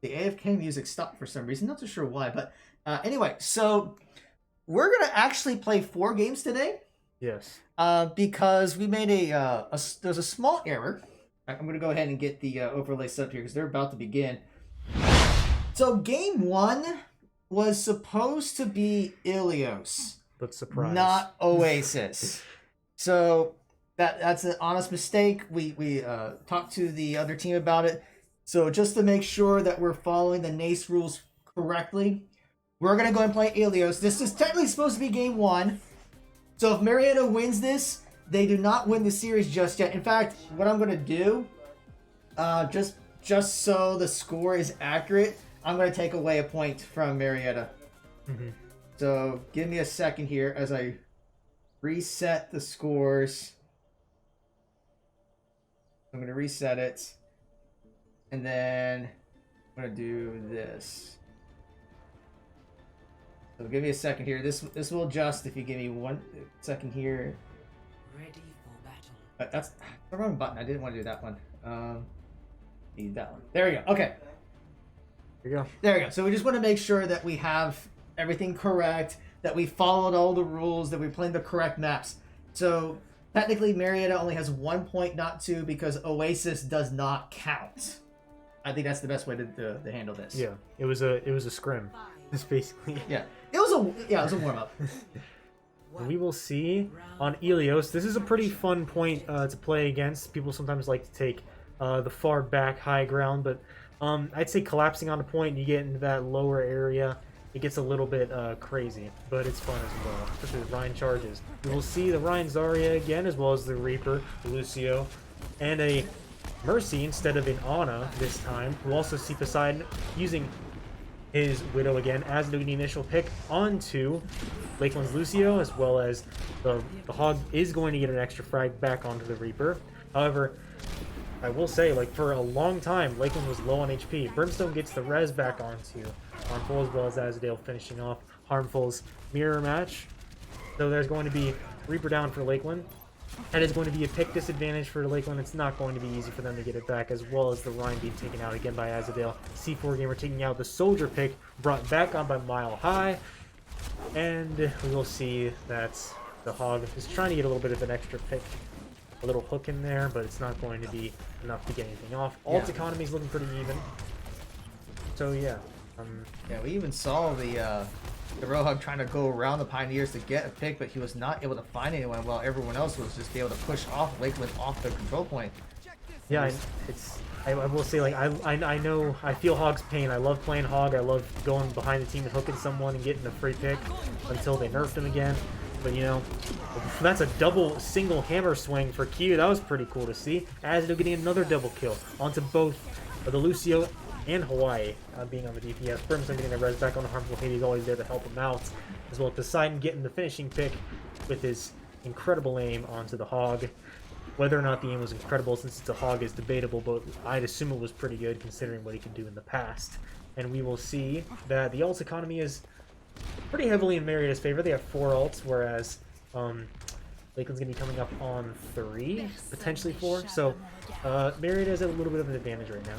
AFK music stopped for some reason. Not too sure why, but anyway, so we're gonna actually play 4 games today. Yes. Because we made there's a small error. I'm gonna go ahead and get the overlay set up here because they're about to begin. So game 1 was supposed to be Ilios, But surprise. not Oasis. So that's an honest mistake. We talked to the other team about it. So just to make sure that we're following the NACE rules correctly, we're gonna go and play Ilios. This is technically supposed to be game 1. So if Marietta wins this, they do not win the series just yet. In fact, what I'm gonna do, just so the score is accurate, I'm gonna take away a point from Marietta. Mm-hmm. So give me a second here as I reset the scores. I'm gonna reset it, and then I'm gonna do this. So give me a second here. This will adjust if you give me 1 second here. Ready for battle. That's the wrong button. I didn't want to do that one. Need that one. There we go. Okay. There you go. There we go. So we just want to make sure that we have everything correct, that we followed all the rules, that we played the correct maps. So technically, Marietta only has 1 point, not 2, because Oasis does not count. I think that's the best way to handle this. Yeah. It was a scrim. It's basically. Yeah. It was a warm up. We will see on Ilios. This is a pretty fun point to play against. People sometimes like to take the far back high ground, but I'd say collapsing on a point and you get into that lower area, it gets a little bit crazy, but it's fun as well, especially with Ryan charges. We will see the Ryan Zarya again, as well as the Reaper, the Lucio, and a Mercy instead of an Ana this time. We'll also see Poseidon using his Widow again as the initial pick onto Lakeland's Lucio, as well as the Hog is going to get an extra frag back onto the Reaper. However, I will say, like, for a long time, Lakeland was low on HP. Brimstone gets the res back onto Harmful, as well as Azadale finishing off Harmful's mirror match. So there's going to be Reaper down for Lakeland. That is going to be a pick disadvantage for Lakeland. It's not going to be easy for them to get it back, as well as the Rhine being taken out again by Azadale. C4 Gamer taking out the Soldier pick, brought back on by Mile High. And we will see that the Hog is trying to get a little bit of an extra pick, a little hook in there, but it's not going to be enough to get anything off. Alt economy is looking pretty even. So yeah. Yeah, we even saw the Roadhog trying to go around the Pioneers to get a pick, but he was not able to find anyone, while everyone else was just able to push off Lakeland off the control point. Yeah, I will say, like, I know, I feel Hog's pain. I love playing Hog. I love going behind the team and hooking someone and getting a free pick until they nerfed him again. But, you know, that's a double single hammer swing for Q. That was pretty cool to see. Azadale getting another double kill onto both the Lucio and Hawaii being on the DPS. Brimstone getting the res back on the Harmful. Hades always there to help him out, as well as Poseidon getting the finishing pick with his incredible aim onto the Hog. Whether or not the aim was incredible since it's a Hog is debatable, but I'd assume it was pretty good considering what he could do in the past. And we will see that the ult economy is pretty heavily in Marietta's favor. They have 4 ults, whereas Lakeland's going to be coming up on 3, potentially 4. So Marietta has a little bit of an advantage right now.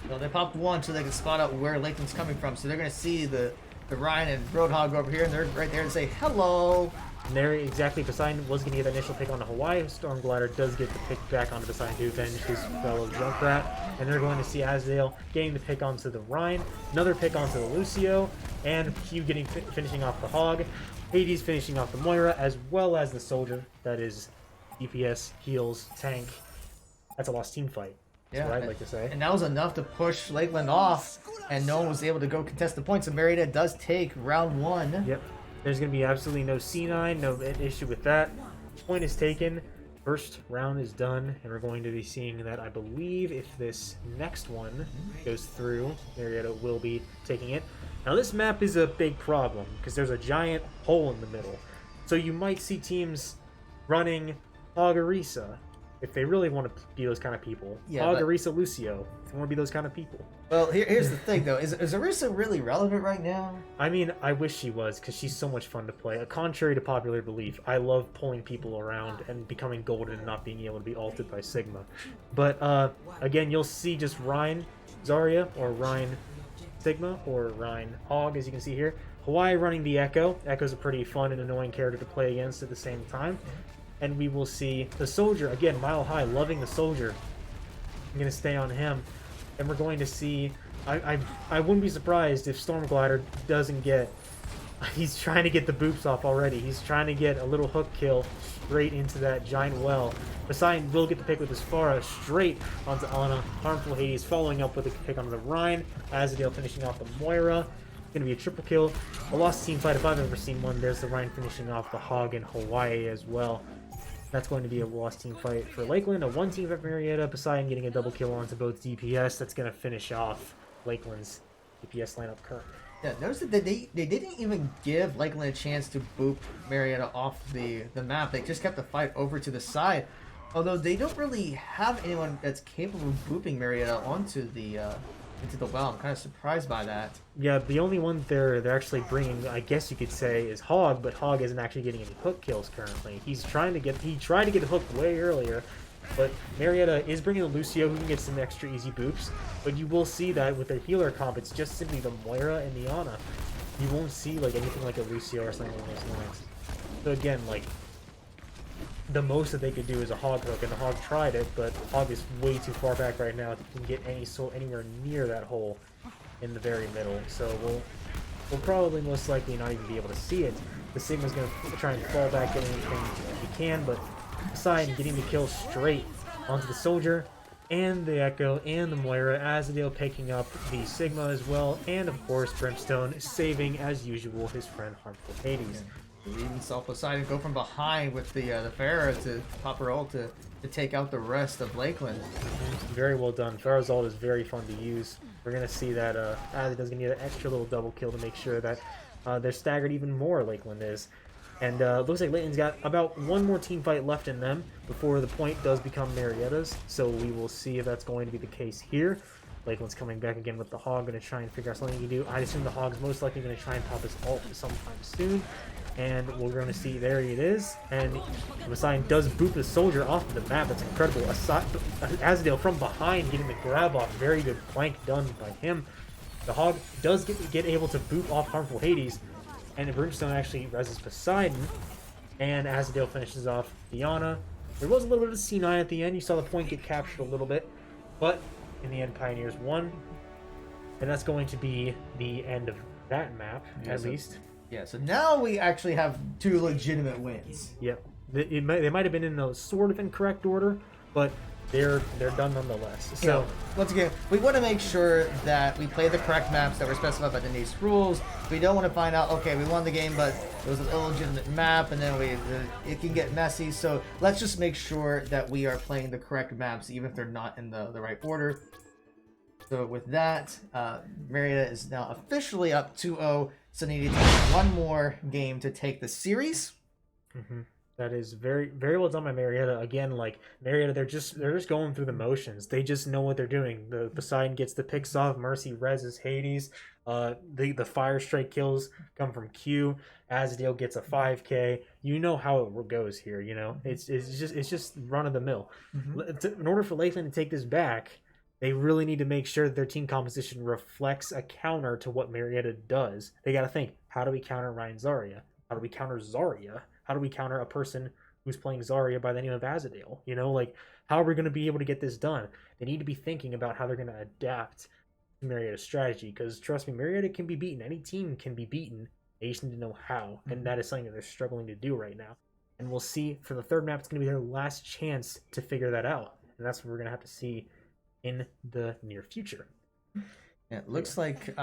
Well, they popped 1 so they can spot out where Lakeland's coming from. So they're going to see the Ryan and Roadhog over here, and they're right there to say hello. And there, exactly, Poseidon was going to get the initial pick on the Hawaii. Stormglider does get the pick back onto Poseidon to avenge his fellow Junkrat. And they're going to see Azadale getting the pick onto the Rhine, another pick onto the Lucio, and Q getting finishing off the Hog. Hades finishing off the Moira, as well as the Soldier. That is DPS, heals, tank. That's a lost team fight. That's what I'd like to say. And that was enough to push Lakeland off, and no one was able to go contest the points. So Marietta does take round 1. Yep. There's going to be absolutely no C9, no issue with that. Point is taken. First round is done, and we're going to be seeing that, I believe, if this next one goes through, Marietta will be taking it. Now, this map is a big problem, because there's a giant hole in the middle. So you might see teams running Hog Orisa, if they really want to be those kind of people. Yeah, Hog but- Arisa Lucio, if they want to be those kind of people. Well, here's the thing, though. Is Arisa really relevant right now? I mean, I wish she was, because she's so much fun to play. Contrary to popular belief, I love pulling people around and becoming golden and not being able to be ulted by Sigma. But, again, you'll see just Ryan Zarya, or Ryan Sigma, or Ryan Hog, as you can see here. Hawaii running the Echo. Echo's a pretty fun and annoying character to play against at the same time. And we will see the Soldier, again, Mile High, loving the Soldier. I'm going to stay on him. And we're going to see... I wouldn't be surprised if Stormglider doesn't get... He's trying to get the boops off already. He's trying to get a little hook kill straight into that giant well. Poseidon will get the pick with his Pharah straight onto Ana. Harmful Hades following up with a pick onto the Rhine. Azadale finishing off the Moira. Going to be a triple kill. A lost team fight if I've ever seen one. There's the Rhine finishing off the Hog in Hawaii as well. That's going to be a lost team fight for Lakeland. A one team fight for Marietta. Poseidon getting a double kill onto both DPS. That's going to finish off Lakeland's DPS lineup currently. Yeah, notice that they didn't even give Lakeland a chance to boop Marietta off the map. They just kept the fight over to the side. Although they don't really have anyone that's capable of booping Marietta onto the into the well. I'm kind of surprised by that. Yeah, the only one they're actually bringing, I guess you could say, is Hog, but Hog isn't actually getting any hook kills currently. He tried to get a hook way earlier, but Marietta is bringing a Lucio who can get some extra easy boops. But you will see that with their healer comp, it's just simply the Moira and the Ana. You won't see like anything like a Lucio or something along those lines. So again, like the most that they could do is a Hog hook, and the Hog tried it, but Hog is way too far back right now to get anywhere near that hole in the very middle. So we'll probably most likely not even be able to see it. The Sigma's going to try and fall back at anything he can, but Poseidon getting the kill straight onto the Soldier and the Echo and the Moira. Azadale picking up the Sigma as well, and of course Brimstone saving as usual his friend Harmful Hades. We even saw Poseidon go from behind with the Pharah to pop her ult to take out the rest of Lakeland. Very well done. Pharah's ult is very fun to use. We're going to see that Azadale's going to get an extra little double kill to make sure that they're staggered even more, Lakeland is. And looks like Lakeland's got about one more team fight left in them before the point does become Marietta's. So we will see if that's going to be the case here. Lakeland's coming back again with the Hog, going to try and figure out something he can do. I assume the Hog's most likely going to try and pop his ult sometime soon. And we're going to see, there it is. And Poseidon does boop the Soldier off of the map. That's incredible. Azadale from behind getting the grab off. Very good flank done by him. The Hog does get able to boop off Harmful Hades. And Brimstone actually reses Poseidon. And Azadale finishes off Diana. There was a little bit of C9 at the end. You saw the point get captured a little bit. But in the end, Pioneers won. And that's going to be the end of that map, at least. Yeah, so now we actually have two legitimate wins. Yep. They might have been in a sort of incorrect order, but they're done nonetheless. So once again, we want to make sure that we play the correct maps that were specified by the NACE rules. We don't want to find out, okay, we won the game, but it was an illegitimate map, and then it can get messy. So let's just make sure that we are playing the correct maps, even if they're not in the right order. So with that, Marietta is now officially up 2-0. So they need to take one more game to take the series. Mm-hmm. That is very, very well done by Marietta. Again, like Marietta, they're just going through the motions. They just know what they're doing. The Poseidon gets the picks off. Mercy reses Hades. The fire strike kills come from Q. Azadale gets a 5K. You know how it goes here. You know it's just run of the mill. Mm-hmm. In order for Lakeland to take this back, they really need to make sure that their team composition reflects a counter to what Marietta does. They got to think, how do we counter Ryan Zarya? How do we counter Zarya? How do we counter a person who's playing Zarya by the name of Azadale? You know, like, how are we going to be able to get this done? They need to be thinking about how they're going to adapt to Marietta's strategy, because trust me, Marietta can be beaten. Any team can be beaten. They just need to know how, and that is something that they're struggling to do right now. And we'll see for the third map, it's going to be their last chance to figure that out. And that's what we're going to have to see in the near future. Yeah, it looks like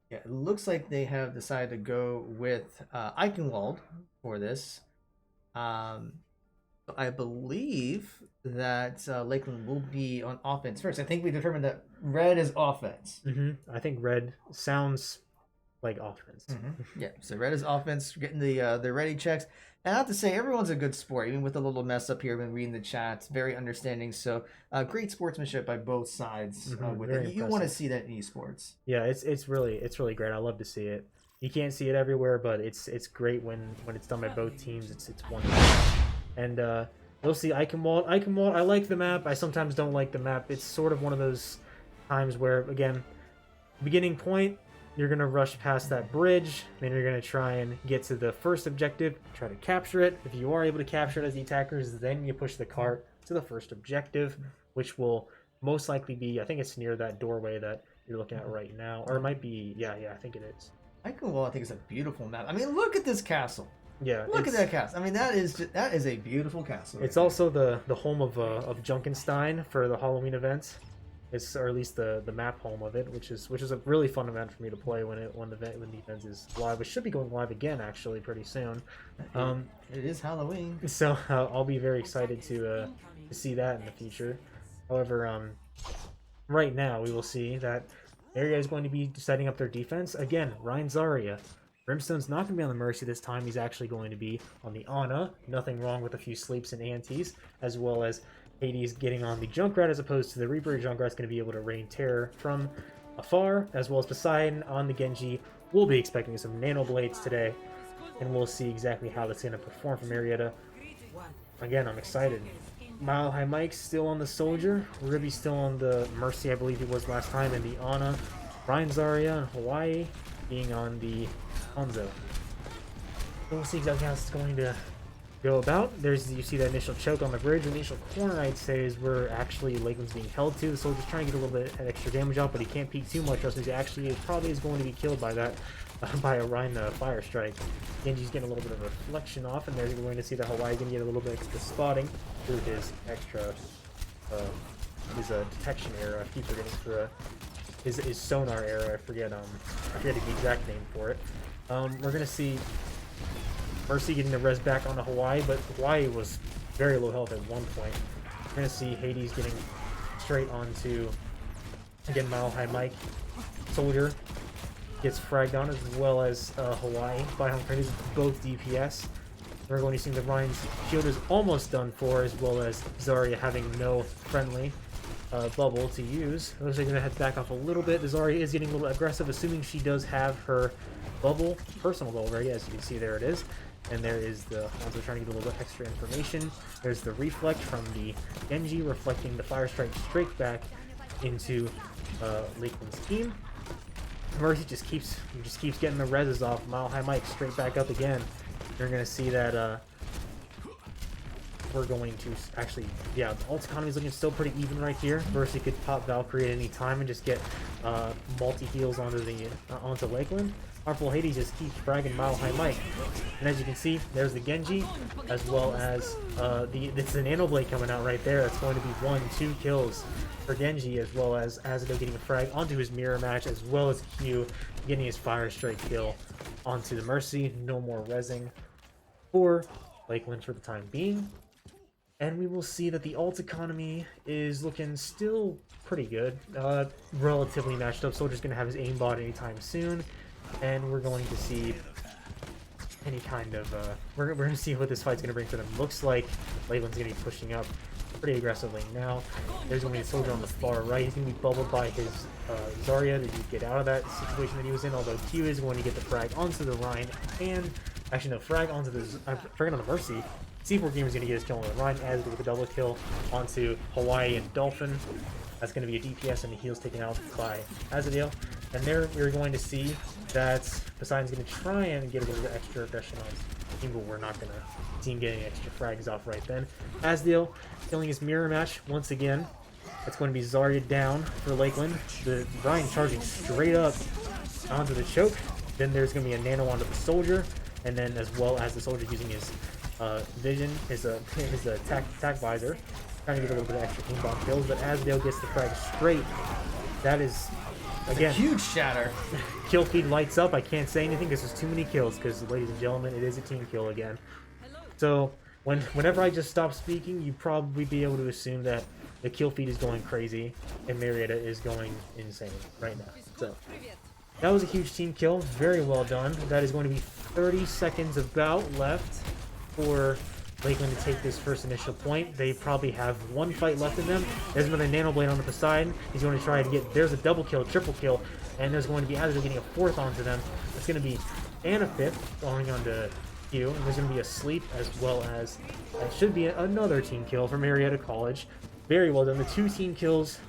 it looks like they have decided to go with Eichenwald for this. I believe that Lakeland will be on offense first. I think we determined that red is offense. I think red sounds like offense. Yeah, so Retta's offense getting the ready checks. And I have to say, everyone's a good sport, even with a little mess up here. I've been reading the chats, very understanding. So great sportsmanship by both sides with Very it. You want to impressive. see that in esports. Yeah, it's really great. I love to see it. You can't see it everywhere, but it's great when it's done by both teams. It's wonderful. And you'll see Eichenwald. I like the map. I sometimes don't like the map. It's sort of one of those times where, again, beginning point, you're going to rush past that bridge, then you're going to try and get to the first objective, try to capture it. If you are able to capture it as the attackers, then you push the cart to the first objective, which will most likely be, I think it's near that doorway that you're looking at right now. Or it might be, yeah, I think it is. Eichenwald, I think, is a beautiful map. I mean, look at this castle. Yeah, Look at that castle. I mean, that is a beautiful castle. It's also the home of Junkenstein for the Halloween event. It's, or at least the map home of it, which is a really fun event for me to play when the event is live. It should be going live again actually pretty soon. It is Halloween, so I'll be very excited to see that in the future. However, right now we will see that Area is going to be setting up their defense again. Ryan Zarya. Brimstone's not going to be on the Mercy this time. He's actually going to be on the Ana. Nothing wrong with a few sleeps and antes, as well as Hades getting on the Junkrat as opposed to the Reaper. Junkrat's going to be able to rain terror from afar, as well as Poseidon on the Genji. We'll be expecting some Nano Blades today, and we'll see exactly how that's going to perform for Marietta. Again, I'm excited. Mile High Mike's still on the Soldier. Ribby's still on the Mercy, I believe he was last time, and the Ana. Ryan Zarya and Hawaii being on the Hanzo. We'll see exactly how this is going to go about. You see that initial choke on the bridge. The initial corner, I'd say, is where actually Lakeland's being held to. The Soldier's trying to get a little bit of extra damage out, but he can't peek too much, else he actually probably is going to be killed by that, by a Rhine Fire Strike. Genji's getting a little bit of reflection off, and there's going to see that Hawaii's going to get a little bit extra spotting through his extra, his detection arrow. I keep forgetting for his sonar arrow. I forget the exact name for it. We're gonna see Mercy getting the res back onto Hawaii, but Hawaii was very low health at one point. We're gonna see Hades getting straight onto, again, Mile High Mike. Soldier gets fragged on, as well as Hawaii by Home Credits, both DPS. We're going to see the Ryan's shield is almost done for, as well as Zarya having no friendly bubble to use. Looks like they're going to head back off a little bit. Zarya is getting a little aggressive, assuming she does have her bubble, personal bubble ready. As you can see, there it is. And there is the Hanzo trying to get a little bit extra information. There's the reflect from the Genji, reflecting the Fire Strike straight back into Lakeland's team. Mercy just keeps getting the reses off. Mile High Mike straight back up again. You're going to see that we're going to actually, yeah, the ult economy is looking still pretty even right here. Mercy could pop Valkyrie at any time and just get multi-heals onto Lakeland. Harmful Hades just keeps fragging Mile High Mike. And as you can see, there's the Genji, as well as it's the Nano Blade coming out right there. That's going to be 1-2 kills for Genji, as well as Azido getting a frag onto his mirror match, as well as Q getting his Fire Strike kill onto the Mercy. No more rezzing for Lakeland for the time being. And we will see that the ult economy is looking still pretty good. Relatively matched up. Soldier's going to have his aimbot anytime soon. And we're going to see any kind of... we're going to see what this fight's going to bring for them. Looks like Lakeland's going to be pushing up pretty aggressively now. There's going to be a Soldier on the far right. He's going to be bubbled by his Zarya to get out of that situation that he was in. Although Q is going to get the frag onto the Rhine. And... actually, no, frag onto the... frag on the Mercy. C4 Gamer is going to get his kill on the Rhine, as with a double kill onto Hawaii and Dolphin. That's going to be a DPS, and the heal's taken out by Azadale. And there we're going to see that Poseidon's going to try and get a little bit extra aggression on his team, but we're not going to see him getting extra frags off right then. Azadale killing his mirror match once again. That's going to be Zarya down for Lakeland. The Rhine charging straight up onto the choke. Then there's going to be a nano onto the Soldier, and then as well as the Soldier using his vision, his attack visor, trying to get a little bit of extra aimbot kills, but Azadale gets the frag straight. That is, again, huge shatter. Kill feed lights up. I can't say anything because there's too many kills, because, ladies and gentlemen, it is a team kill again. So whenever I just stop speaking, you'd probably be able to assume that the kill feed is going crazy and Marietta is going insane right now. So That was a huge team kill. Very well done. That is going to be 30 seconds about left for Lakeland to take this first initial point. They probably have one fight left in them. There's another Nano Blade on the Poseidon. He's going to try to get... There's a double kill, triple kill, and there's going to be Azure getting a fourth onto them. It's going to be and a fifth going on to Q, and there's going to be a sleep as well as... That should be another team kill for Marietta College. Very well done. The 2 team kills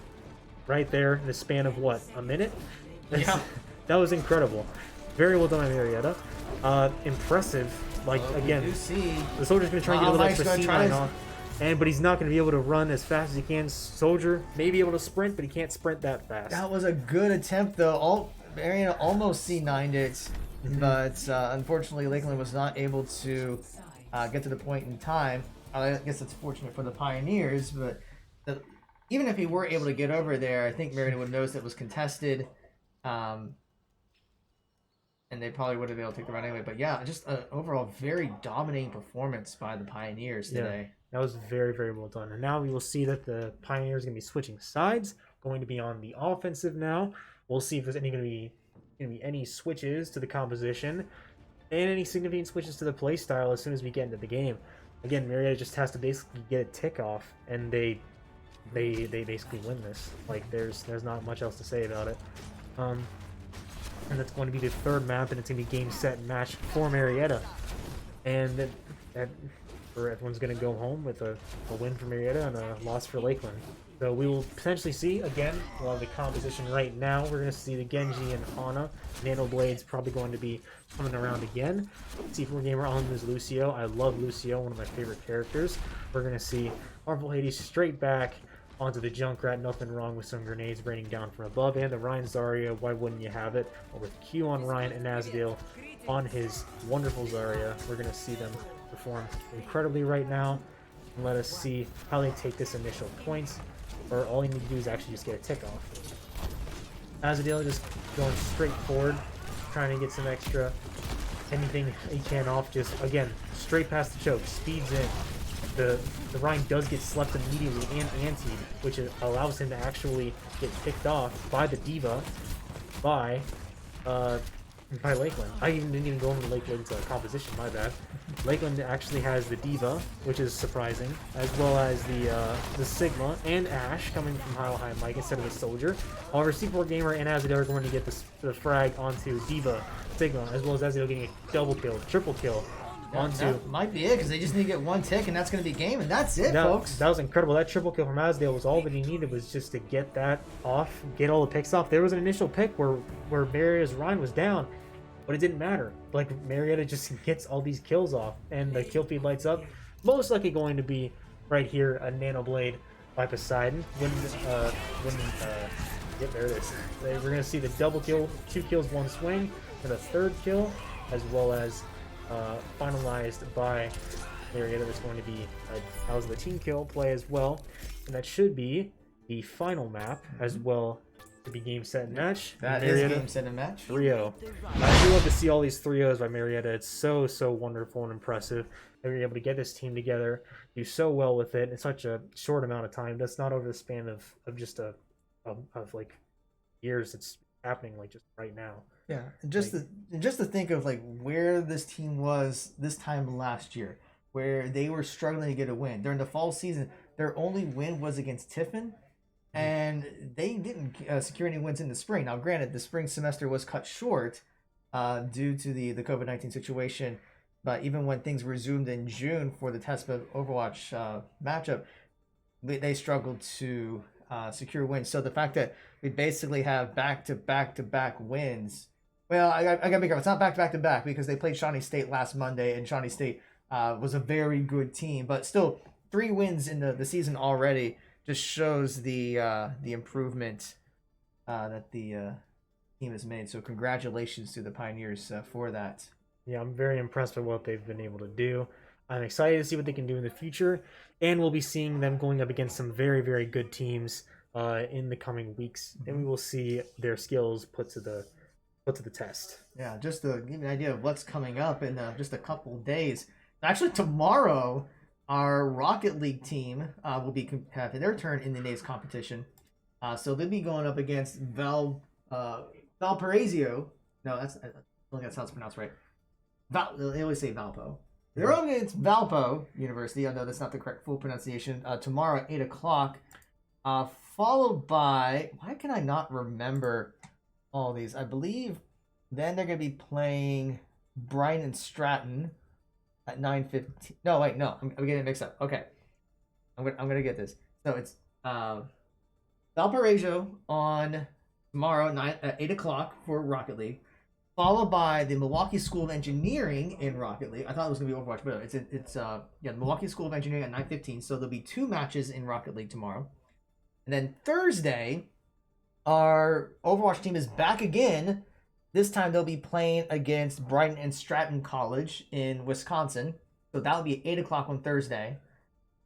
right there in the span of, what, a minute? Yeah. That was incredible. Very well done by Marietta. Impressive. Like, again, see the Soldier's going to try and get a little Mike's extra gonna C9 off. But he's not going to be able to run as fast as he can. Soldier may be able to sprint, but he can't sprint that fast. That was a good attempt, though. Marietta almost C9'd it, but unfortunately, Lakeland was not able to get to the point in time. I guess it's fortunate for the Pioneers, but even if he were able to get over there, I think Marietta would notice it was contested. And they probably would have been able to take the round anyway. But yeah, just an overall very dominating performance by the Pioneers today. That was very, very well done. And now we will see that the Pioneers are going to be switching sides, going to be on the offensive now. We'll see if there's going to be any switches to the composition and any significant switches to the play style as soon as we get into the game. Again, Marietta just has to basically get a tick off, and they basically win this. Like, there's not much else to say about it. And that's going to be the third map, and it's going to be game, set, and match for Marietta. And everyone's going to go home with a win for Marietta and a loss for Lakeland. So we will potentially see, again, we'll have the composition right now. We're going to see the Genji and Ana. Nano Blade's probably going to be coming around again. C4 Gamer on is Lucio. I love Lucio, one of my favorite characters. We're going to see Harmful Hades straight back onto the Junkrat, nothing wrong with some grenades raining down from above, and the Ryan Zarya, why wouldn't you have it? But with Q on Ryan and Asdale on his wonderful Zarya, we're going to see them perform incredibly right now. And let us see how they take this initial points, or all you need to do is actually just get a tick off. Asdale just going straight forward, trying to get some extra, anything he can off, just, again, straight past the choke, speeds in. The Ryan does get slept immediately and antied, which allows him to actually get picked off by the Diva by Lakeland. I didn't even go over Lakeland's composition, my bad. Lakeland actually has the Diva, which is surprising, as well as the Sigma and Ash coming from High High Mike instead of the Soldier. However, C4 Gamer and Azadel are going to get the frag onto Diva, Sigma, as well as Azadel getting a double kill, triple kill. That might be it, because they just need to get one tick, and that's going to be game, and that's it, folks. That was incredible. That triple kill from Asdale was all that he needed, was just to get that off, get all the picks off. There was an initial pick where Marietta's Ryan was down, but it didn't matter. Like, Marietta just gets all these kills off, and the kill feed lights up. Most likely going to be right here a Nano Blade by Poseidon. Yep, there it is. We're going to see the double kill, 2 kills, 1 swing, and a third kill, as well as finalized by Marietta. There's going to be that was the team kill play as well, and that should be the final map as well to be game, set, and match. That is game, set, and match. 3-0. I do love to see all these 3-0s by Marietta. It's so wonderful and impressive. They were able to get this team together, do so well with it in such a short amount of time. That's not over the span of just of like years. It's happening like just right now. Yeah, and just to think of like where this team was this time last year, where they were struggling to get a win during the fall season. Their only win was against Tiffin, and they didn't secure any wins in the spring. Now, granted, the spring semester was cut short due to the COVID-19 situation, but even when things resumed in June for the TESPA Overwatch matchup, they struggled to secure wins. So the fact that we basically have back-to-back wins. Well, I gotta be careful. It's not back-to-back because they played Shawnee State last Monday, and Shawnee State was a very good team. But still, 3 wins in the season already just shows the improvement that the team has made. So congratulations to the Pioneers for that. Yeah, I'm very impressed with what they've been able to do. I'm excited to see what they can do in the future, and we'll be seeing them going up against some very, very good teams in the coming weeks, and we will see their skills put to the test. Yeah, just to give you an idea of what's coming up in just a couple of days. Actually, tomorrow, our Rocket League team will be having their turn in the NACE competition. So they'll be going up against Valparaiso. No, I don't think that's how it's pronounced right. They always say Valpo. They're up against Valpo University. I know that's not the correct full pronunciation. Tomorrow at 8 o'clock. Followed by, why can I not remember all these? I believe then they're going to be playing Brighton and Stratton at 9:15. No, wait, no. I'm getting it mixed up. Okay. I'm gonna get this. So it's Valparaiso on tomorrow at 8 o'clock for Rocket League, followed by the Milwaukee School of Engineering in Rocket League. I thought it was gonna be Overwatch, but it's the Milwaukee School of Engineering at 9:15. So there'll be 2 matches in Rocket League tomorrow, and then Thursday, our Overwatch team is back again. This time they'll be playing against Brighton and Stratton College in Wisconsin. So that'll be at 8 o'clock on Thursday.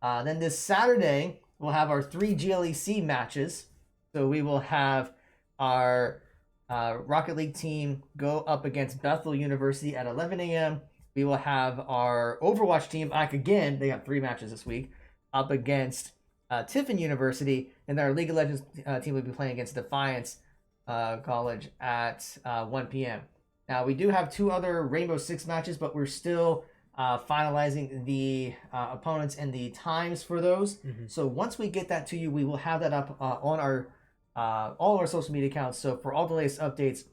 Then this Saturday, we'll have our 3 GLEC matches. So we will have our Rocket League team go up against Bethel University at 11 a.m. We will have our Overwatch team back again. They have 3 matches this week up against Tiffin University. And our League of Legends team will be playing against Defiance College at 1 p.m. Now, we do have 2 other Rainbow Six matches, but we're still finalizing the opponents and the times for those. Mm-hmm. So once we get that to you, we will have that up on our all of our social media accounts. So for all the latest updates,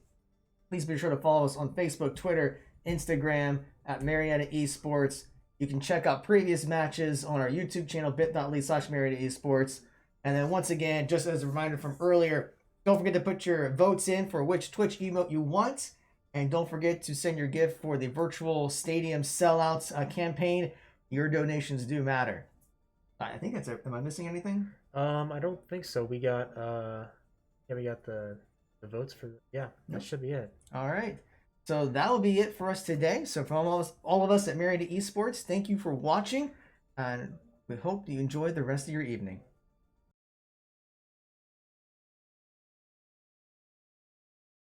please be sure to follow us on Facebook, Twitter, Instagram at Marietta Esports. You can check out previous matches on our YouTube channel, bit.ly/Marietta Esports. And then once again, just as a reminder from earlier, don't forget to put your votes in for which Twitch emote you want. And don't forget to send your gift for the virtual stadium sellouts campaign. Your donations do matter. I think that's it. Am I missing anything? I don't think so. We got the votes for that should be it. All right. So that will be it for us today. So from all of us at Marietta Esports, thank you for watching, and we hope you enjoy the rest of your evening.